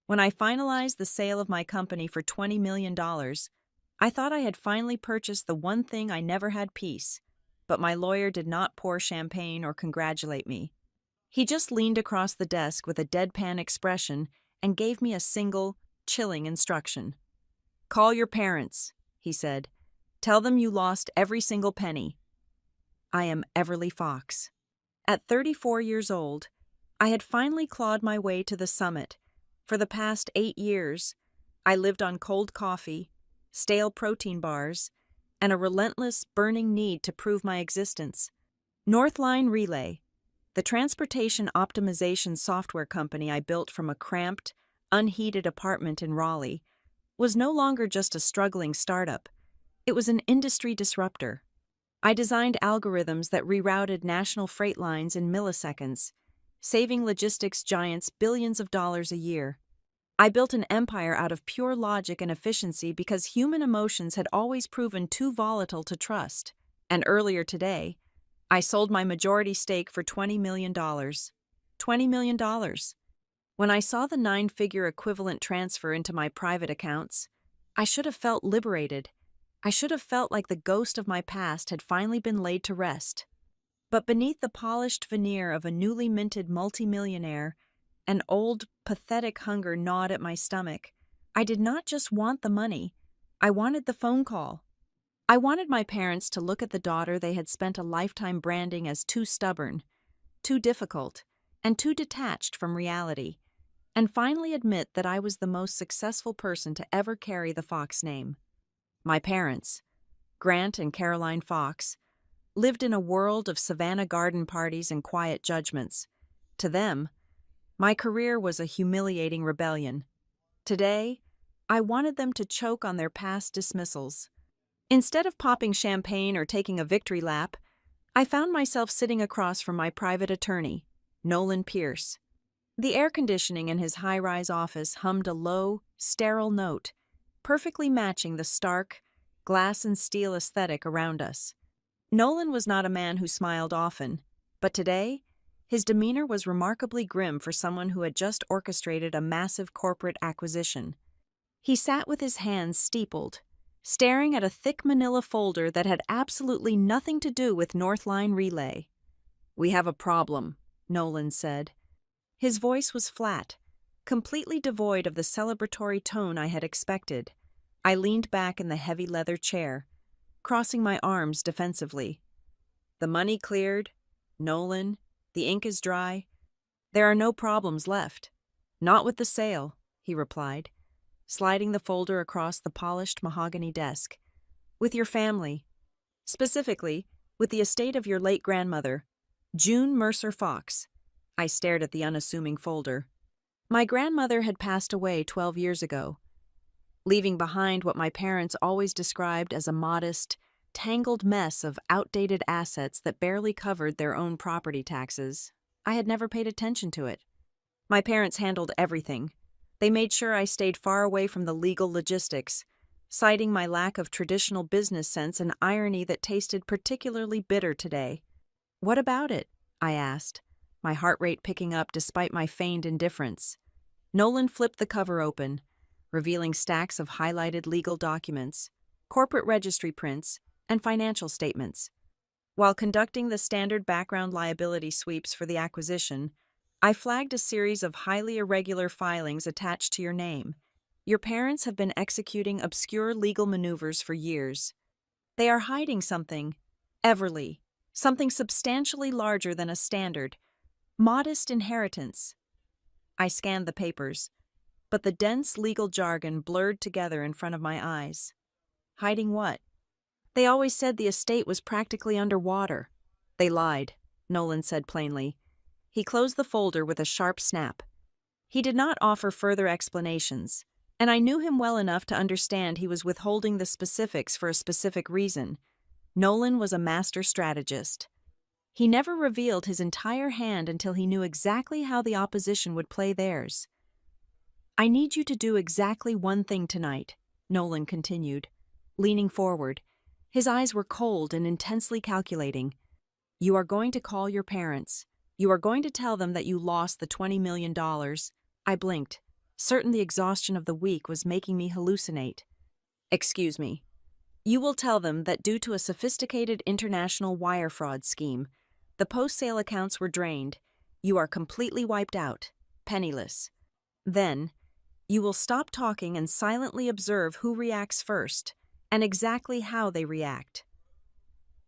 When I finalized the sale of my company for $20 million, I thought I had finally purchased the one thing I never had peace. But my lawyer did not pour champagne or congratulate me. He just leaned across the desk with a deadpan expression and gave me a single, chilling instruction. "Call your parents," he said. "Tell them you lost every single penny." I am Everly Fox. At 34 years old, I had finally clawed my way to the summit. For the past 8 years, I lived on cold coffee, stale protein bars, and a relentless, burning need to prove my existence. Northline Relay, the transportation optimization software company I built from a cramped, unheated apartment in Raleigh, was no longer just a struggling startup. It was an industry disruptor. I designed algorithms that rerouted national freight lines in milliseconds, saving logistics giants billions of dollars a year. I built an empire out of pure logic and efficiency because human emotions had always proven too volatile to trust. And earlier today, I sold my majority stake for $20 million. $20 million. When I saw the 9-figure equivalent transfer into my private accounts, I should have felt liberated. I should have felt like the ghost of my past had finally been laid to rest. But beneath the polished veneer of a newly minted multimillionaire, an old, pathetic hunger gnawed at my stomach. I did not just want the money. I wanted the phone call. I wanted my parents to look at the daughter they had spent a lifetime branding as too stubborn, too difficult, and too detached from reality, and finally admit that I was the most successful person to ever carry the Fox name. My parents, Grant and Caroline Fox, lived in a world of Savannah garden parties and quiet judgments. To them, my career was a humiliating rebellion. Today, I wanted them to choke on their past dismissals. Instead of popping champagne or taking a victory lap, I found myself sitting across from my private attorney, Nolan Pierce. The air conditioning in his high-rise office hummed a low, sterile note, perfectly matching the stark, glass and steel aesthetic around us. Nolan was not a man who smiled often, but today, his demeanor was remarkably grim for someone who had just orchestrated a massive corporate acquisition. He sat with his hands steepled, staring at a thick manila folder that had absolutely nothing to do with Northline Relay. "We have a problem," Nolan said. His voice was flat, completely devoid of the celebratory tone I had expected. I leaned back in the heavy leather chair, crossing my arms defensively. "The money cleared, Nolan. The ink is dry. There are no problems left. Not with the sale," he replied, sliding the folder across the polished mahogany desk. "With your family. Specifically, with the estate of your late grandmother, June Mercer Fox." I stared at the unassuming folder. My grandmother had passed away 12 years ago, leaving behind what my parents always described as a modest, tangled mess of outdated assets that barely covered their own property taxes. I had never paid attention to it. My parents handled everything. They made sure I stayed far away from the legal logistics, citing my lack of traditional business sense and irony that tasted particularly bitter today. "What about it?" I asked, my heart rate picking up despite my feigned indifference. Nolan flipped the cover open, revealing stacks of highlighted legal documents, corporate registry prints, and financial statements. While conducting the standard background liability sweeps for the acquisition, I flagged a series of highly irregular filings attached to your name. Your parents have been executing obscure legal maneuvers for years. They are hiding something, Everly, something substantially larger than a standard, modest inheritance. I scanned the papers, but the dense legal jargon blurred together in front of my eyes. Hiding what? They always said the estate was practically underwater. They lied, Nolan said plainly. He closed the folder with a sharp snap. He did not offer further explanations, and I knew him well enough to understand he was withholding the specifics for a specific reason. Nolan was a master strategist. He never revealed his entire hand until he knew exactly how the opposition would play theirs. "I need you to do exactly one thing tonight," Nolan continued, leaning forward. His eyes were cold and intensely calculating. "You are going to call your parents. You are going to tell them that you lost the $20 million. I blinked. certain the exhaustion of the week was making me hallucinate. "Excuse me. You will tell them that due to a sophisticated international wire fraud scheme, the post-sale accounts were drained. You are completely wiped out, penniless. Then, you will stop talking and silently observe who reacts first, and exactly how they react."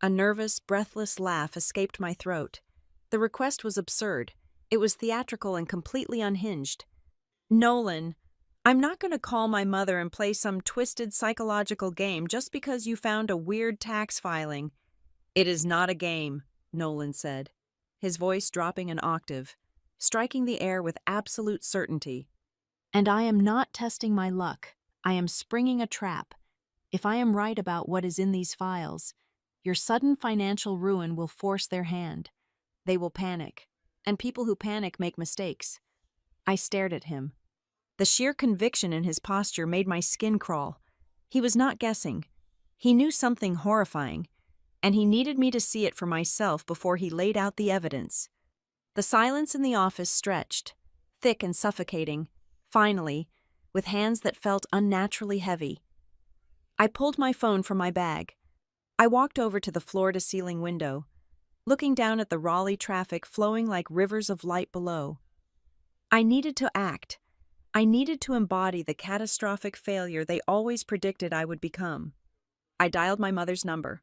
A nervous, breathless laugh escaped my throat. The request was absurd. It was theatrical and completely unhinged. "Nolan, I'm not going to call my mother and play some twisted psychological game just because you found a weird tax filing." "It is not a game," Nolan said, his voice dropping an octave, striking the air with absolute certainty. "And I am not testing my luck. I am springing a trap. If I am right about what is in these files, your sudden financial ruin will force their hand. They will panic, and people who panic make mistakes." I stared at him. The sheer conviction in his posture made my skin crawl. He was not guessing. He knew something horrifying, and he needed me to see it for myself before he laid out the evidence. The silence in the office stretched, thick and suffocating, finally, with hands that felt unnaturally heavy. I pulled my phone from my bag. I walked over to the floor-to-ceiling window, looking down at the Raleigh traffic flowing like rivers of light below. I needed to act. I needed to embody the catastrophic failure they always predicted I would become. I dialed my mother's number.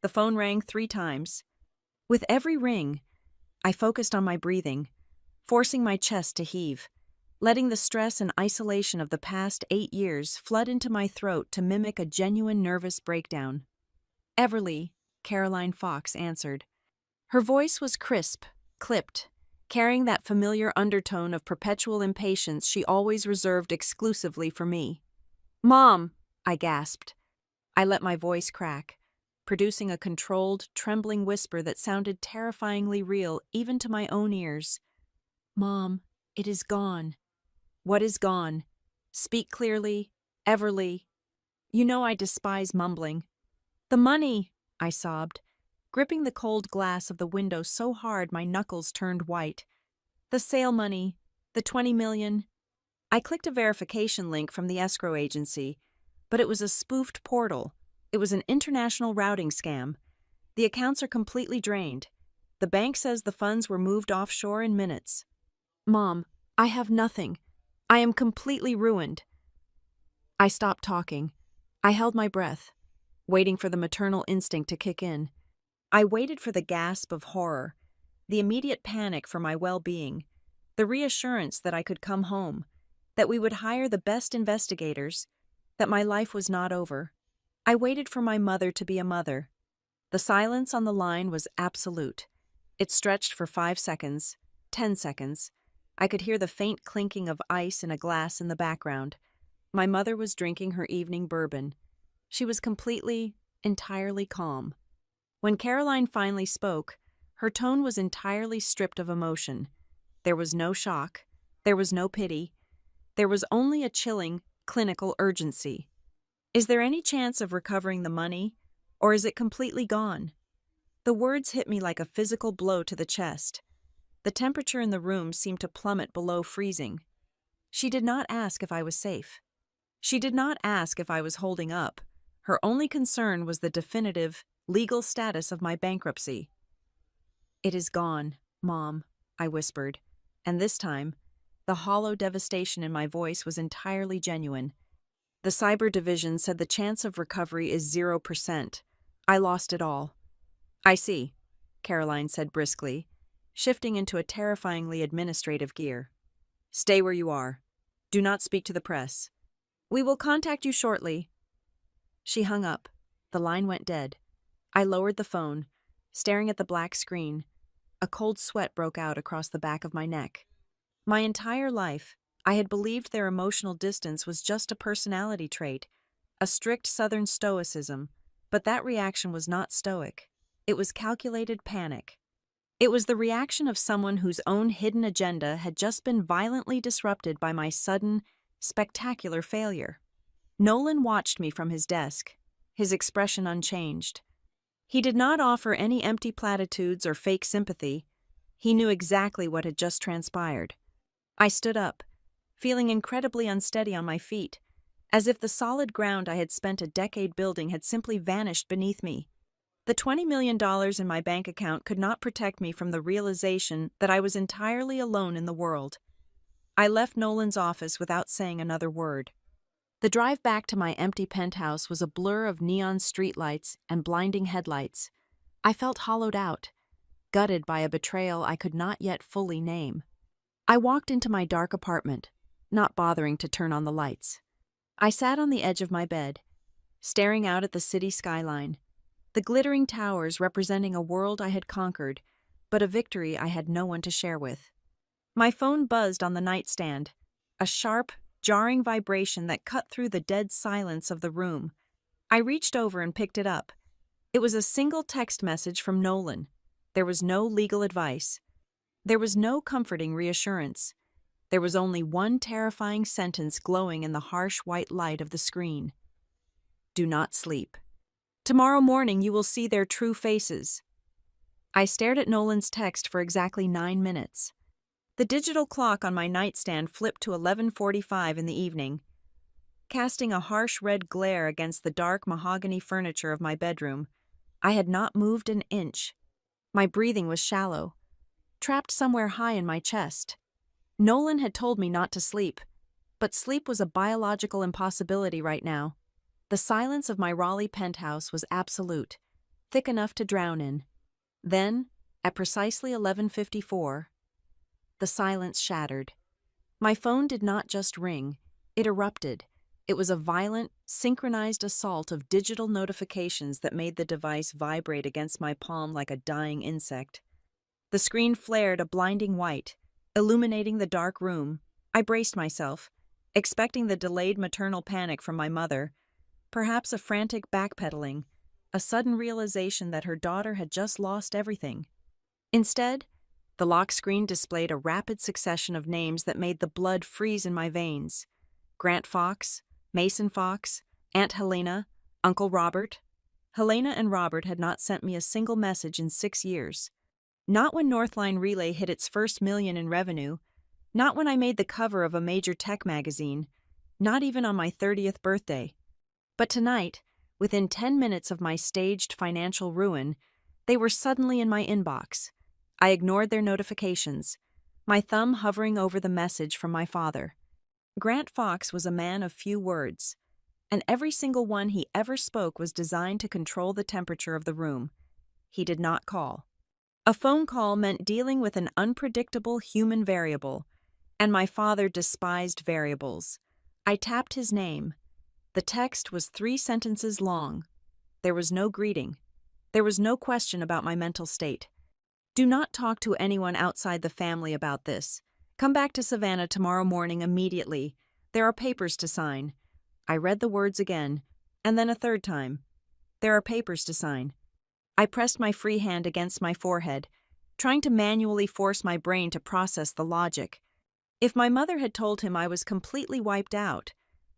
The phone rang 3 times. With every ring, I focused on my breathing, forcing my chest to heave, letting the stress and isolation of the past 8 years flood into my throat to mimic a genuine nervous breakdown. "Everly," Caroline Fox answered. Her voice was crisp, clipped, carrying that familiar undertone of perpetual impatience she always reserved exclusively for me. "Mom," I gasped. I let my voice crack, producing a controlled, trembling whisper that sounded terrifyingly real even to my own ears. "Mom, it is gone." "What is gone? Speak clearly, Everly." You know I despise mumbling. "The money," I sobbed, gripping the cold glass of the window so hard my knuckles turned white. "The sale money, the 20 million. I clicked a verification link from the escrow agency, but it was a spoofed portal. It was an international routing scam. The accounts are completely drained. The bank says the funds were moved offshore in minutes. Mom, I have nothing. I am completely ruined." I stopped talking. I held my breath, waiting for the maternal instinct to kick in. I waited for the gasp of horror, the immediate panic for my well-being, the reassurance that I could come home, that we would hire the best investigators, that my life was not over. I waited for my mother to be a mother. The silence on the line was absolute. It stretched for 5 seconds, 10 seconds. I could hear the faint clinking of ice in a glass in the background. My mother was drinking her evening bourbon. She was completely, entirely calm. When Caroline finally spoke, her tone was entirely stripped of emotion. There was no shock. There was no pity. There was only a chilling, clinical urgency. "Is there any chance of recovering the money, or is it completely gone?" The words hit me like a physical blow to the chest. The temperature in the room seemed to plummet below freezing. She did not ask if I was safe. She did not ask if I was holding up. Her only concern was the definitive, legal status of my bankruptcy. "It is gone, Mom," I whispered, and this time, the hollow devastation in my voice was entirely genuine. "The cyber division said the chance of recovery is 0%. I lost it all." "I see," Caroline said briskly, shifting into a terrifyingly administrative gear. "Stay where you are. Do not speak to the press. We will contact you shortly." She hung up. The line went dead. I lowered the phone, staring at the black screen. A cold sweat broke out across the back of my neck. My entire life, I had believed their emotional distance was just a personality trait, a strict Southern stoicism, but that reaction was not stoic. It was calculated panic. It was the reaction of someone whose own hidden agenda had just been violently disrupted by my sudden, spectacular failure. Nolan watched me from his desk, his expression unchanged. He did not offer any empty platitudes or fake sympathy. He knew exactly what had just transpired. I stood up, feeling incredibly unsteady on my feet, as if the solid ground I had spent a decade building had simply vanished beneath me. The $20 million in my bank account could not protect me from the realization that I was entirely alone in the world. I left Nolan's office without saying another word. The drive back to my empty penthouse was a blur of neon streetlights and blinding headlights. I felt hollowed out, gutted by a betrayal I could not yet fully name. I walked into my dark apartment, not bothering to turn on the lights. I sat on the edge of my bed, staring out at the city skyline, the glittering towers representing a world I had conquered, but a victory I had no one to share with. My phone buzzed on the nightstand, a sharp, jarring vibration that cut through the dead silence of the room. I reached over and picked it up. It was a single text message from Nolan. There was no legal advice. There was no comforting reassurance. There was only one terrifying sentence glowing in the harsh white light of the screen. Do not sleep. Tomorrow morning you will see their true faces. I stared at Nolan's text for exactly 9 minutes. The digital clock on my nightstand flipped to 11:45 in the evening, casting a harsh red glare against the dark mahogany furniture of my bedroom. I had not moved an inch. My breathing was shallow, trapped somewhere high in my chest. Nolan had told me not to sleep, but sleep was a biological impossibility right now. The silence of my Raleigh penthouse was absolute, thick enough to drown in. Then, at precisely 11:54, the silence shattered. My phone did not just ring, it erupted. It was a violent, synchronized assault of digital notifications that made the device vibrate against my palm like a dying insect. The screen flared a blinding white, illuminating the dark room. I braced myself, expecting the delayed maternal panic from my mother, perhaps a frantic backpedaling, a sudden realization that her daughter had just lost everything. Instead, the lock screen displayed a rapid succession of names that made the blood freeze in my veins. Grant Fox, Mason Fox, Aunt Helena, Uncle Robert. Helena and Robert had not sent me a single message in 6 years. Not when Northline Relay hit its first million in revenue, not when I made the cover of a major tech magazine, not even on my 30th birthday. But tonight, within 10 minutes of my staged financial ruin, they were suddenly in my inbox. I ignored their notifications, my thumb hovering over the message from my father. Grant Fox was a man of few words, and every single one he ever spoke was designed to control the temperature of the room. He did not call. A phone call meant dealing with an unpredictable human variable, and my father despised variables. I tapped his name. The text was 3 sentences long. There was no greeting. There was no question about my mental state. Do not talk to anyone outside the family about this. Come back to Savannah tomorrow morning immediately. There are papers to sign. I read the words again, and then a third time. There are papers to sign. I pressed my free hand against my forehead, trying to manually force my brain to process the logic. If my mother had told him I was completely wiped out,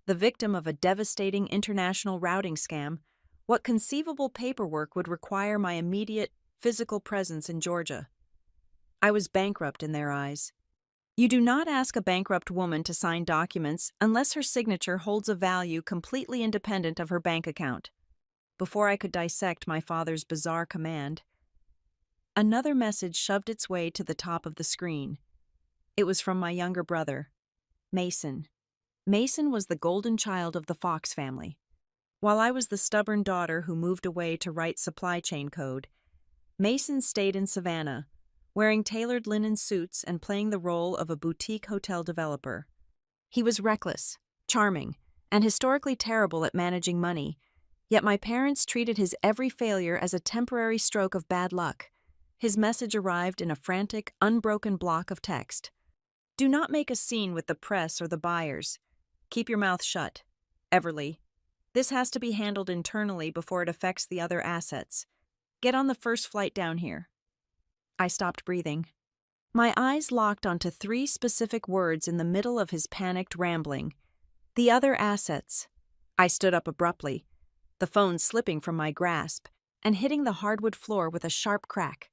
the victim of a devastating international routing scam, what conceivable paperwork would require my immediate physical presence in Georgia? I was bankrupt in their eyes. You do not ask a bankrupt woman to sign documents unless her signature holds a value completely independent of her bank account. Before I could dissect my father's bizarre command, another message shoved its way to the top of the screen. It was from my younger brother, Mason. Mason was the golden child of the Fox family. While I was the stubborn daughter who moved away to write supply chain code, Mason stayed in Savannah, wearing tailored linen suits and playing the role of a boutique hotel developer. He was reckless, charming, and historically terrible at managing money, yet my parents treated his every failure as a temporary stroke of bad luck. His message arrived in a frantic, unbroken block of text. Do not make a scene with the press or the buyers. Keep your mouth shut. Everly. This has to be handled internally before it affects the other assets. Get on the first flight down here. I stopped breathing. My eyes locked onto 3 specific words in the middle of his panicked rambling. The other assets. I stood up abruptly, the phone slipping from my grasp and hitting the hardwood floor with a sharp crack.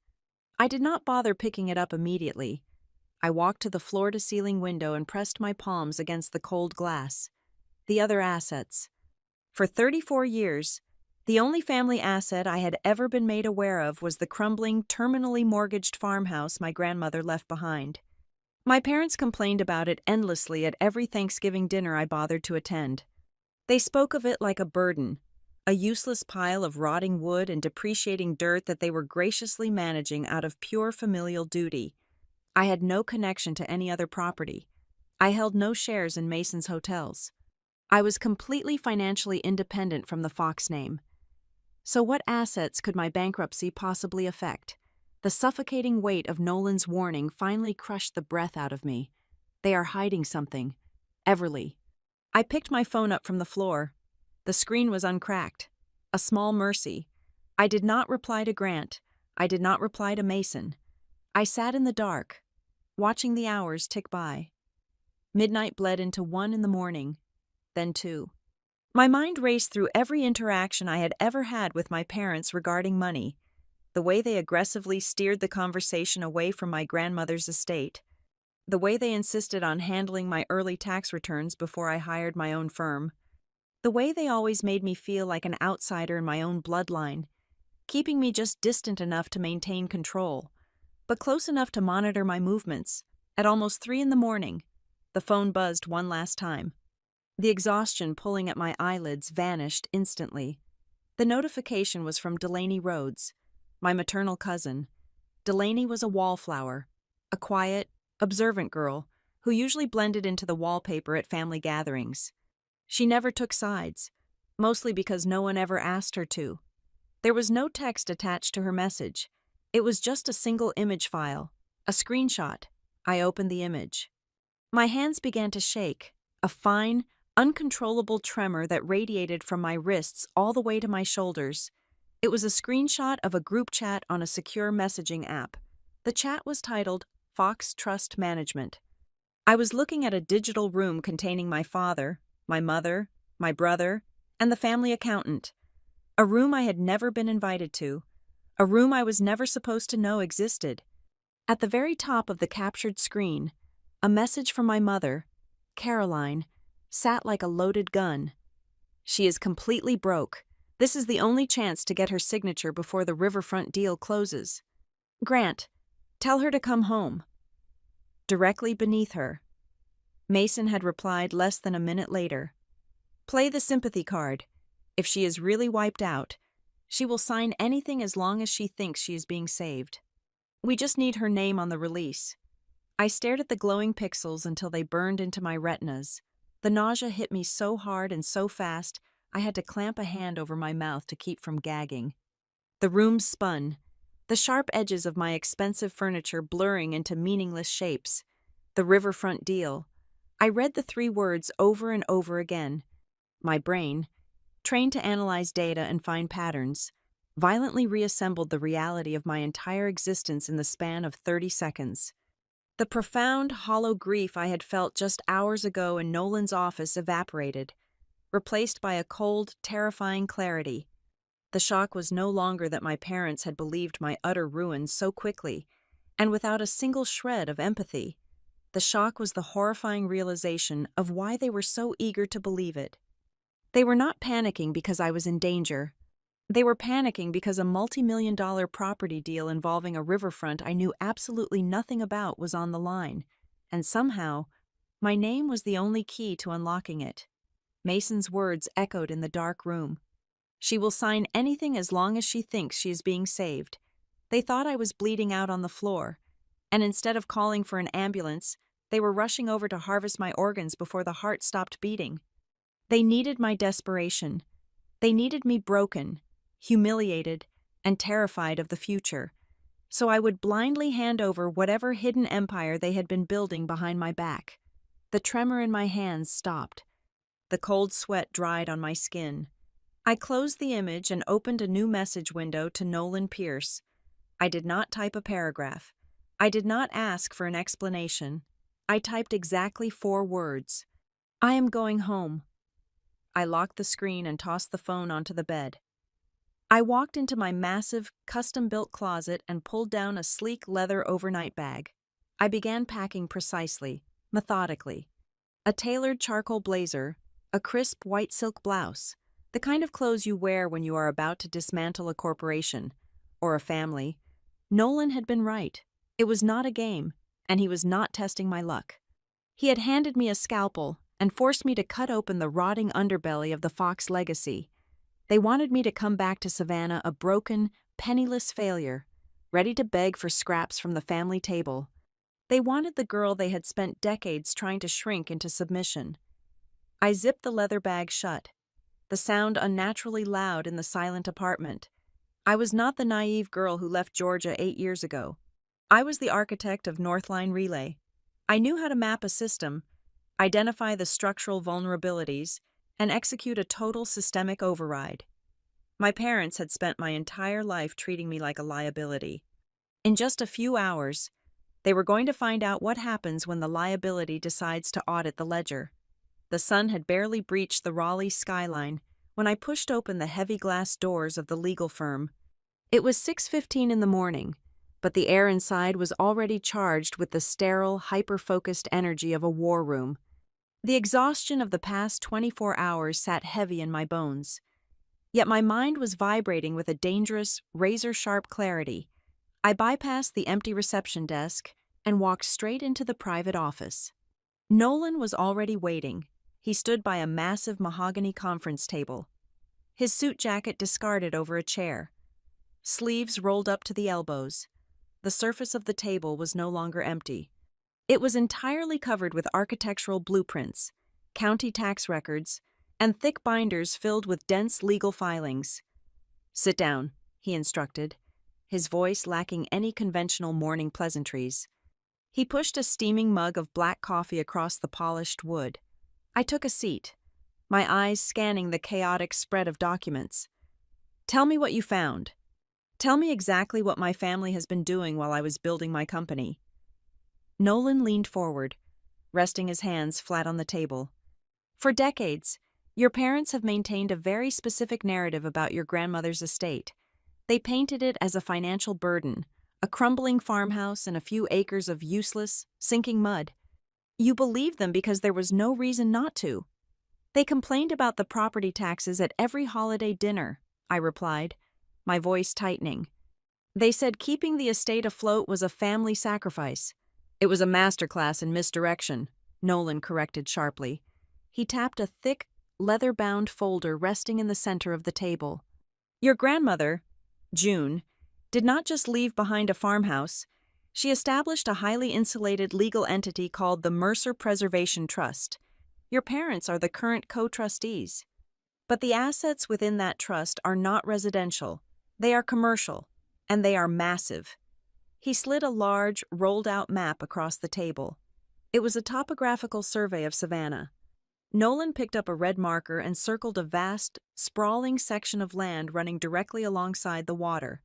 I did not bother picking it up immediately. I walked to the floor-to-ceiling window and pressed my palms against the cold glass. The other assets. For 34 years, the only family asset I had ever been made aware of was the crumbling, terminally mortgaged farmhouse my grandmother left behind. My parents complained about it endlessly at every Thanksgiving dinner I bothered to attend. They spoke of it like a burden, a useless pile of rotting wood and depreciating dirt that they were graciously managing out of pure familial duty. I had no connection to any other property. I held no shares in Mason's hotels. I was completely financially independent from the Fox name. So what assets could my bankruptcy possibly affect? The suffocating weight of Nolan's warning finally crushed the breath out of me. They are hiding something. Everly. I picked my phone up from the floor. The screen was uncracked. A small mercy. I did not reply to Grant. I did not reply to Mason. I sat in the dark, watching the hours tick by. Midnight bled into 1 in the morning, then 2. My mind raced through every interaction I had ever had with my parents regarding money, the way they aggressively steered the conversation away from my grandmother's estate, the way they insisted on handling my early tax returns before I hired my own firm, the way they always made me feel like an outsider in my own bloodline, keeping me just distant enough to maintain control, but close enough to monitor my movements. At almost 3 in the morning, the phone buzzed one last time. The exhaustion pulling at my eyelids vanished instantly. The notification was from Delaney Rhodes, my maternal cousin. Delaney was a wallflower, a quiet, observant girl who usually blended into the wallpaper at family gatherings. She never took sides, mostly because no one ever asked her to. There was no text attached to her message. It was just a single image file, a screenshot. I opened the image. My hands began to shake, a fine, uncontrollable tremor that radiated from my wrists all the way to my shoulders. It was a screenshot of a group chat on a secure messaging app. The chat was titled Fox Trust Management. I was looking at a digital room containing my father, my mother, my brother, and the family accountant. A room I had never been invited to. A room I was never supposed to know existed. At the very top of the captured screen, a message from my mother, Caroline, sat like a loaded gun. She is completely broke. This is the only chance to get her signature before the riverfront deal closes. Grant, tell her to come home. Directly beneath her, Mason had replied less than a minute later. Play the sympathy card. If she is really wiped out, she will sign anything as long as she thinks she is being saved. We just need her name on the release. I stared at the glowing pixels until they burned into my retinas. The nausea hit me so hard and so fast, I had to clamp a hand over my mouth to keep from gagging. The room spun, the sharp edges of my expensive furniture blurring into meaningless shapes. The riverfront deal. I read the 3 words over and over again. My brain, trained to analyze data and find patterns, violently reassembled the reality of my entire existence in the span of 30 seconds. The profound, hollow grief I had felt just hours ago in Nolan's office evaporated, replaced by a cold, terrifying clarity. The shock was no longer that my parents had believed my utter ruin so quickly, and without a single shred of empathy. The shock was the horrifying realization of why they were so eager to believe it. They were not panicking because I was in danger. They were panicking because a multi-million-dollar property deal involving a riverfront I knew absolutely nothing about was on the line, and somehow, my name was the only key to unlocking it. Mason's words echoed in the dark room. She will sign anything as long as she thinks she is being saved. They thought I was bleeding out on the floor, and instead of calling for an ambulance, they were rushing over to harvest my organs before the heart stopped beating. They needed my desperation. They needed me broken, humiliated, and terrified of the future, so I would blindly hand over whatever hidden empire they had been building behind my back. The tremor in my hands stopped. The cold sweat dried on my skin. I closed the image and opened a new message window to Nolan Pierce. I did not type a paragraph. I did not ask for an explanation. I typed exactly 4 words. I am going home. I locked the screen and tossed the phone onto the bed. I walked into my massive, custom-built closet and pulled down a sleek leather overnight bag. I began packing precisely, methodically. A tailored charcoal blazer, a crisp white silk blouse, the kind of clothes you wear when you are about to dismantle a corporation or a family. Nolan had been right. It was not a game, and he was not testing my luck. He had handed me a scalpel and forced me to cut open the rotting underbelly of the Fox legacy. They wanted me to come back to Savannah a broken, penniless failure, ready to beg for scraps from the family table. They wanted the girl they had spent decades trying to shrink into submission. I zipped the leather bag shut, the sound unnaturally loud in the silent apartment. I was not the naive girl who left Georgia 8 years ago. I was the architect of Northline Relay. I knew how to map a system, identify the structural vulnerabilities, and execute a total systemic override. My parents had spent my entire life treating me like a liability. In just a few hours, they were going to find out what happens when the liability decides to audit the ledger. The sun had barely breached the Raleigh skyline when I pushed open the heavy glass doors of the legal firm. It was 6:15 in the morning, but the air inside was already charged with the sterile, hyper-focused energy of a war room. The exhaustion of the past 24 hours sat heavy in my bones. Yet my mind was vibrating with a dangerous, razor-sharp clarity. I bypassed the empty reception desk and walked straight into the private office. Nolan was already waiting. He stood by a massive mahogany conference table, his suit jacket discarded over a chair, sleeves rolled up to the elbows. The surface of the table was no longer empty. It was entirely covered with architectural blueprints, county tax records, and thick binders filled with dense legal filings. "Sit down," he instructed, his voice lacking any conventional morning pleasantries. He pushed a steaming mug of black coffee across the polished wood. I took a seat, my eyes scanning the chaotic spread of documents. "Tell me what you found. Tell me exactly what my family has been doing while I was building my company." Nolan leaned forward, resting his hands flat on the table. "For decades, your parents have maintained a very specific narrative about your grandmother's estate. They painted it as a financial burden, a crumbling farmhouse and a few acres of useless, sinking mud. You believed them because there was no reason not to. They complained about the property taxes at every holiday dinner," I replied, my voice tightening. "They said keeping the estate afloat was a family sacrifice." "It was a masterclass in misdirection," Nolan corrected sharply. He tapped a thick, leather-bound folder resting in the center of the table. "Your grandmother, June, did not just leave behind a farmhouse. She established a highly insulated legal entity called the Mercer Preservation Trust. Your parents are the current co-trustees. But the assets within that trust are not residential. They are commercial, and they are massive." He slid a large, rolled-out map across the table. It was a topographical survey of Savannah. Nolan picked up a red marker and circled a vast, sprawling section of land running directly alongside the water.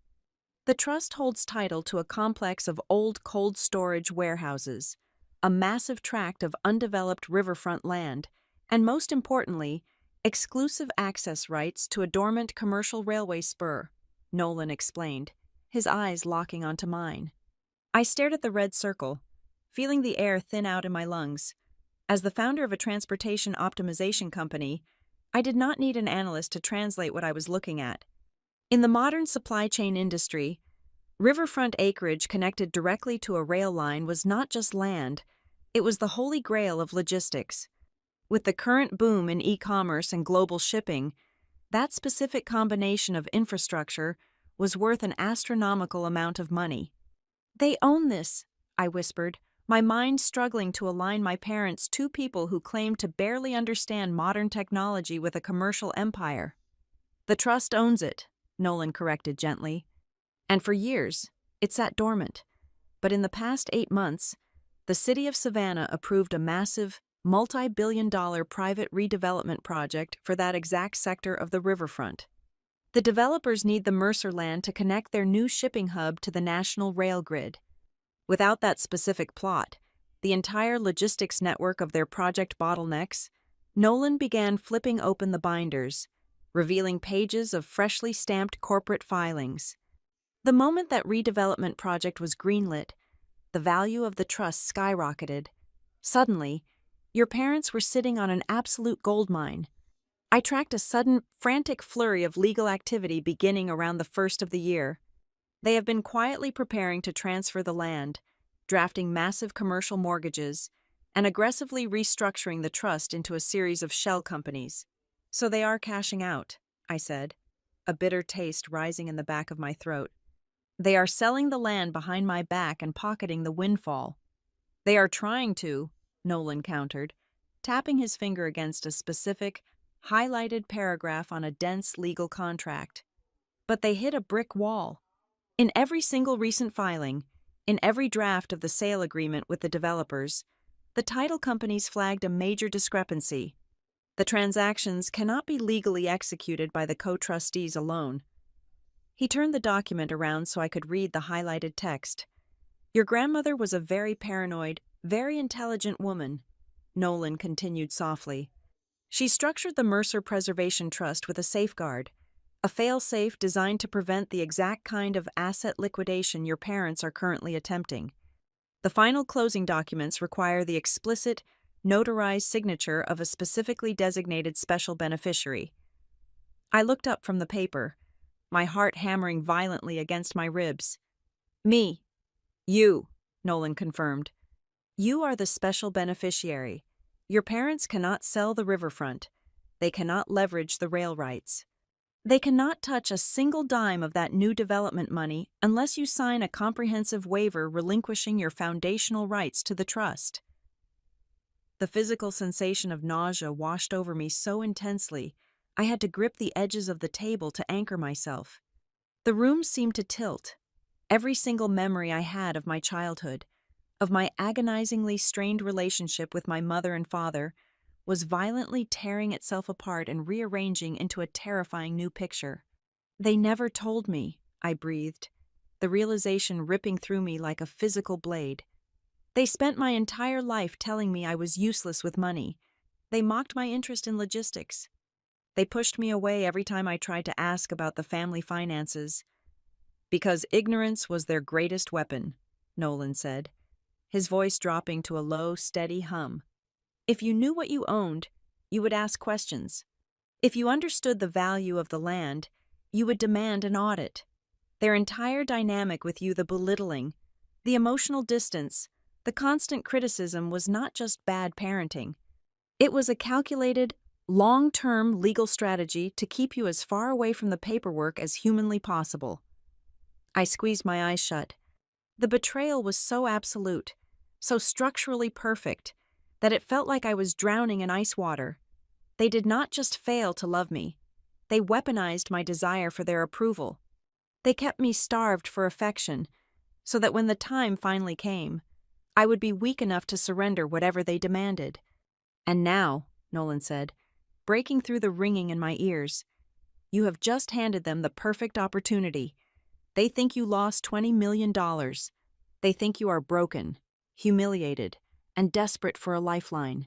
"The trust holds title to a complex of old cold storage warehouses, a massive tract of undeveloped riverfront land, and most importantly, exclusive access rights to a dormant commercial railway spur," Nolan explained, his eyes locking onto mine. I stared at the red circle, feeling the air thin out in my lungs. As the founder of a transportation optimization company, I did not need an analyst to translate what I was looking at. In the modern supply chain industry, riverfront acreage connected directly to a rail line was not just land, it was the holy grail of logistics. With the current boom in e-commerce and global shipping, that specific combination of infrastructure was worth an astronomical amount of money. "They own this," I whispered, my mind struggling to align my parents, two people who claimed to barely understand modern technology, with a commercial empire. "The trust owns it," Nolan corrected gently. "And for years, it sat dormant. But in the past 8 months, the city of Savannah approved a massive, multi-billion-dollar private redevelopment project for that exact sector of the riverfront. The developers need the Mercer land to connect their new shipping hub to the national rail grid. Without that specific plot, the entire logistics network of their project bottlenecks, Nolan began flipping open the binders, revealing pages of freshly stamped corporate filings. The moment that redevelopment project was greenlit, the value of the trust skyrocketed. Suddenly, your parents were sitting on an absolute goldmine. I tracked a sudden, frantic flurry of legal activity beginning around the first of the year. They have been quietly preparing to transfer the land, drafting massive commercial mortgages, and aggressively restructuring the trust into a series of shell companies. So they are cashing out, I said, a bitter taste rising in the back of my throat. They are selling the land behind my back and pocketing the windfall. They are trying to, Nolan countered, tapping his finger against a specific, highlighted paragraph on a dense legal contract. But they hit a brick wall. In every single recent filing, in every draft of the sale agreement with the developers, the title companies flagged a major discrepancy. The transactions cannot be legally executed by the co-trustees alone. He turned the document around so I could read the highlighted text. Your grandmother was a very paranoid, very intelligent woman, Nolan continued softly. She structured the Mercer Preservation Trust with a safeguard, a fail-safe designed to prevent the exact kind of asset liquidation your parents are currently attempting. The final closing documents require the explicit, notarized signature of a specifically designated special beneficiary. I looked up from the paper, my heart hammering violently against my ribs. Me. You, Nolan confirmed. You are the special beneficiary. Your parents cannot sell the riverfront. They cannot leverage the rail rights. They cannot touch a single dime of that new development money unless you sign a comprehensive waiver relinquishing your foundational rights to the trust. The physical sensation of nausea washed over me so intensely, I had to grip the edges of the table to anchor myself. The room seemed to tilt. Every single memory I had of my childhood, of my agonizingly strained relationship with my mother and father, was violently tearing itself apart and rearranging into a terrifying new picture. They never told me, I breathed, the realization ripping through me like a physical blade. They spent my entire life telling me I was useless with money. They mocked my interest in logistics. They pushed me away every time I tried to ask about the family finances. Because ignorance was their greatest weapon, Nolan said, his voice dropping to a low, steady hum. If you knew what you owned, you would ask questions. If you understood the value of the land, you would demand an audit. Their entire dynamic with you, the belittling, the emotional distance, the constant criticism was not just bad parenting. It was a calculated, long-term legal strategy to keep you as far away from the paperwork as humanly possible. I squeezed my eyes shut. The betrayal was so absolute, so structurally perfect, that it felt like I was drowning in ice water. They did not just fail to love me. They weaponized my desire for their approval. They kept me starved for affection, so that when the time finally came, I would be weak enough to surrender whatever they demanded. And now, Nolan said, breaking through the ringing in my ears, you have just handed them the perfect opportunity. They think you lost $20 million. They think you are broken, humiliated, and desperate for a lifeline.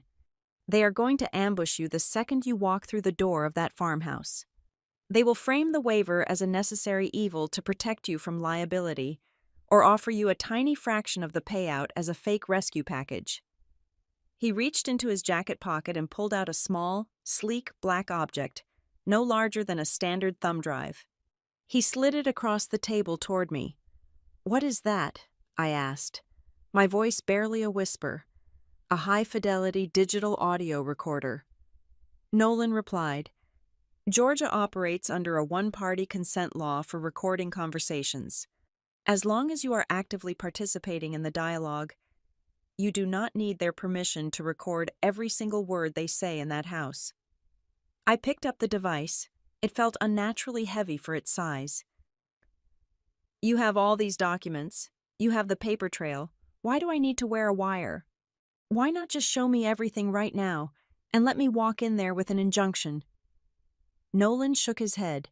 They are going to ambush you the second you walk through the door of that farmhouse. They will frame the waiver as a necessary evil to protect you from liability, or offer you a tiny fraction of the payout as a fake rescue package. He reached into his jacket pocket and pulled out a small, sleek black object, no larger than a standard thumb drive. He slid it across the table toward me. "What is that?" I asked, my voice barely a whisper. "A high-fidelity digital audio recorder." Nolan replied, "Georgia operates under a one-party consent law for recording conversations. As long as you are actively participating in the dialogue, you do not need their permission to record every single word they say in that house." I picked up the device. It felt unnaturally heavy for its size. "You have all these documents. You have the paper trail. Why do I need to wear a wire? Why not just show me everything right now and let me walk in there with an injunction?" Nolan shook his head,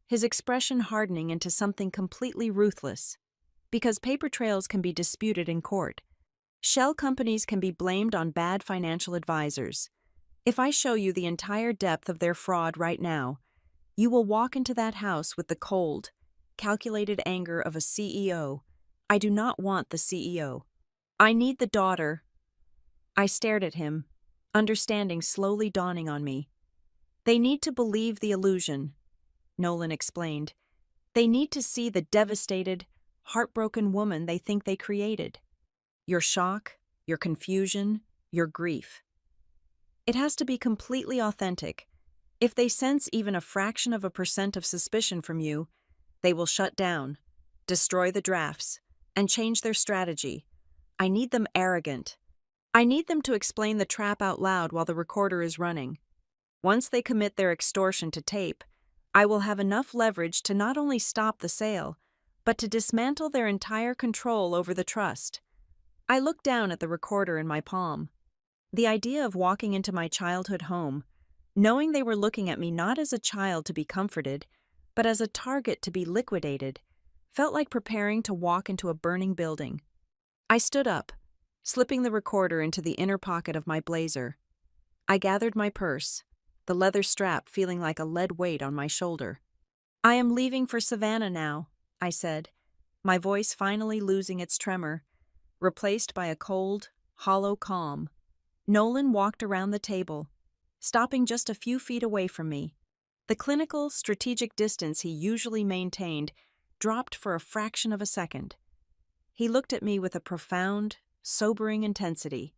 his expression hardening into something completely ruthless. Because paper trails can be disputed in court. Shell companies can be blamed on bad financial advisors. If I show you the entire depth of their fraud right now, you will walk into that house with the cold, calculated anger of a CEO. I do not want the CEO. I need the daughter. I stared at him, understanding slowly dawning on me. They need to believe the illusion, Nolan explained. They need to see the devastated, heartbroken woman they think they created. Your shock, your confusion, your grief. It has to be completely authentic. If they sense even a fraction of a percent of suspicion from you, they will shut down, destroy the drafts, and change their strategy. I need them arrogant. I need them to explain the trap out loud while the recorder is running. Once they commit their extortion to tape, I will have enough leverage to not only stop the sale, but to dismantle their entire control over the trust. I looked down at the recorder in my palm. The idea of walking into my childhood home, knowing they were looking at me not as a child to be comforted, but as a target to be liquidated, felt like preparing to walk into a burning building. I stood up, slipping the recorder into the inner pocket of my blazer. I gathered my purse, the leather strap feeling like a lead weight on my shoulder. I am leaving for Savannah now, I said, my voice finally losing its tremor, replaced by a cold, hollow calm. Nolan walked around the table, stopping just a few feet away from me. The clinical, strategic distance he usually maintained dropped for a fraction of a second. He looked at me with a profound, sobering intensity.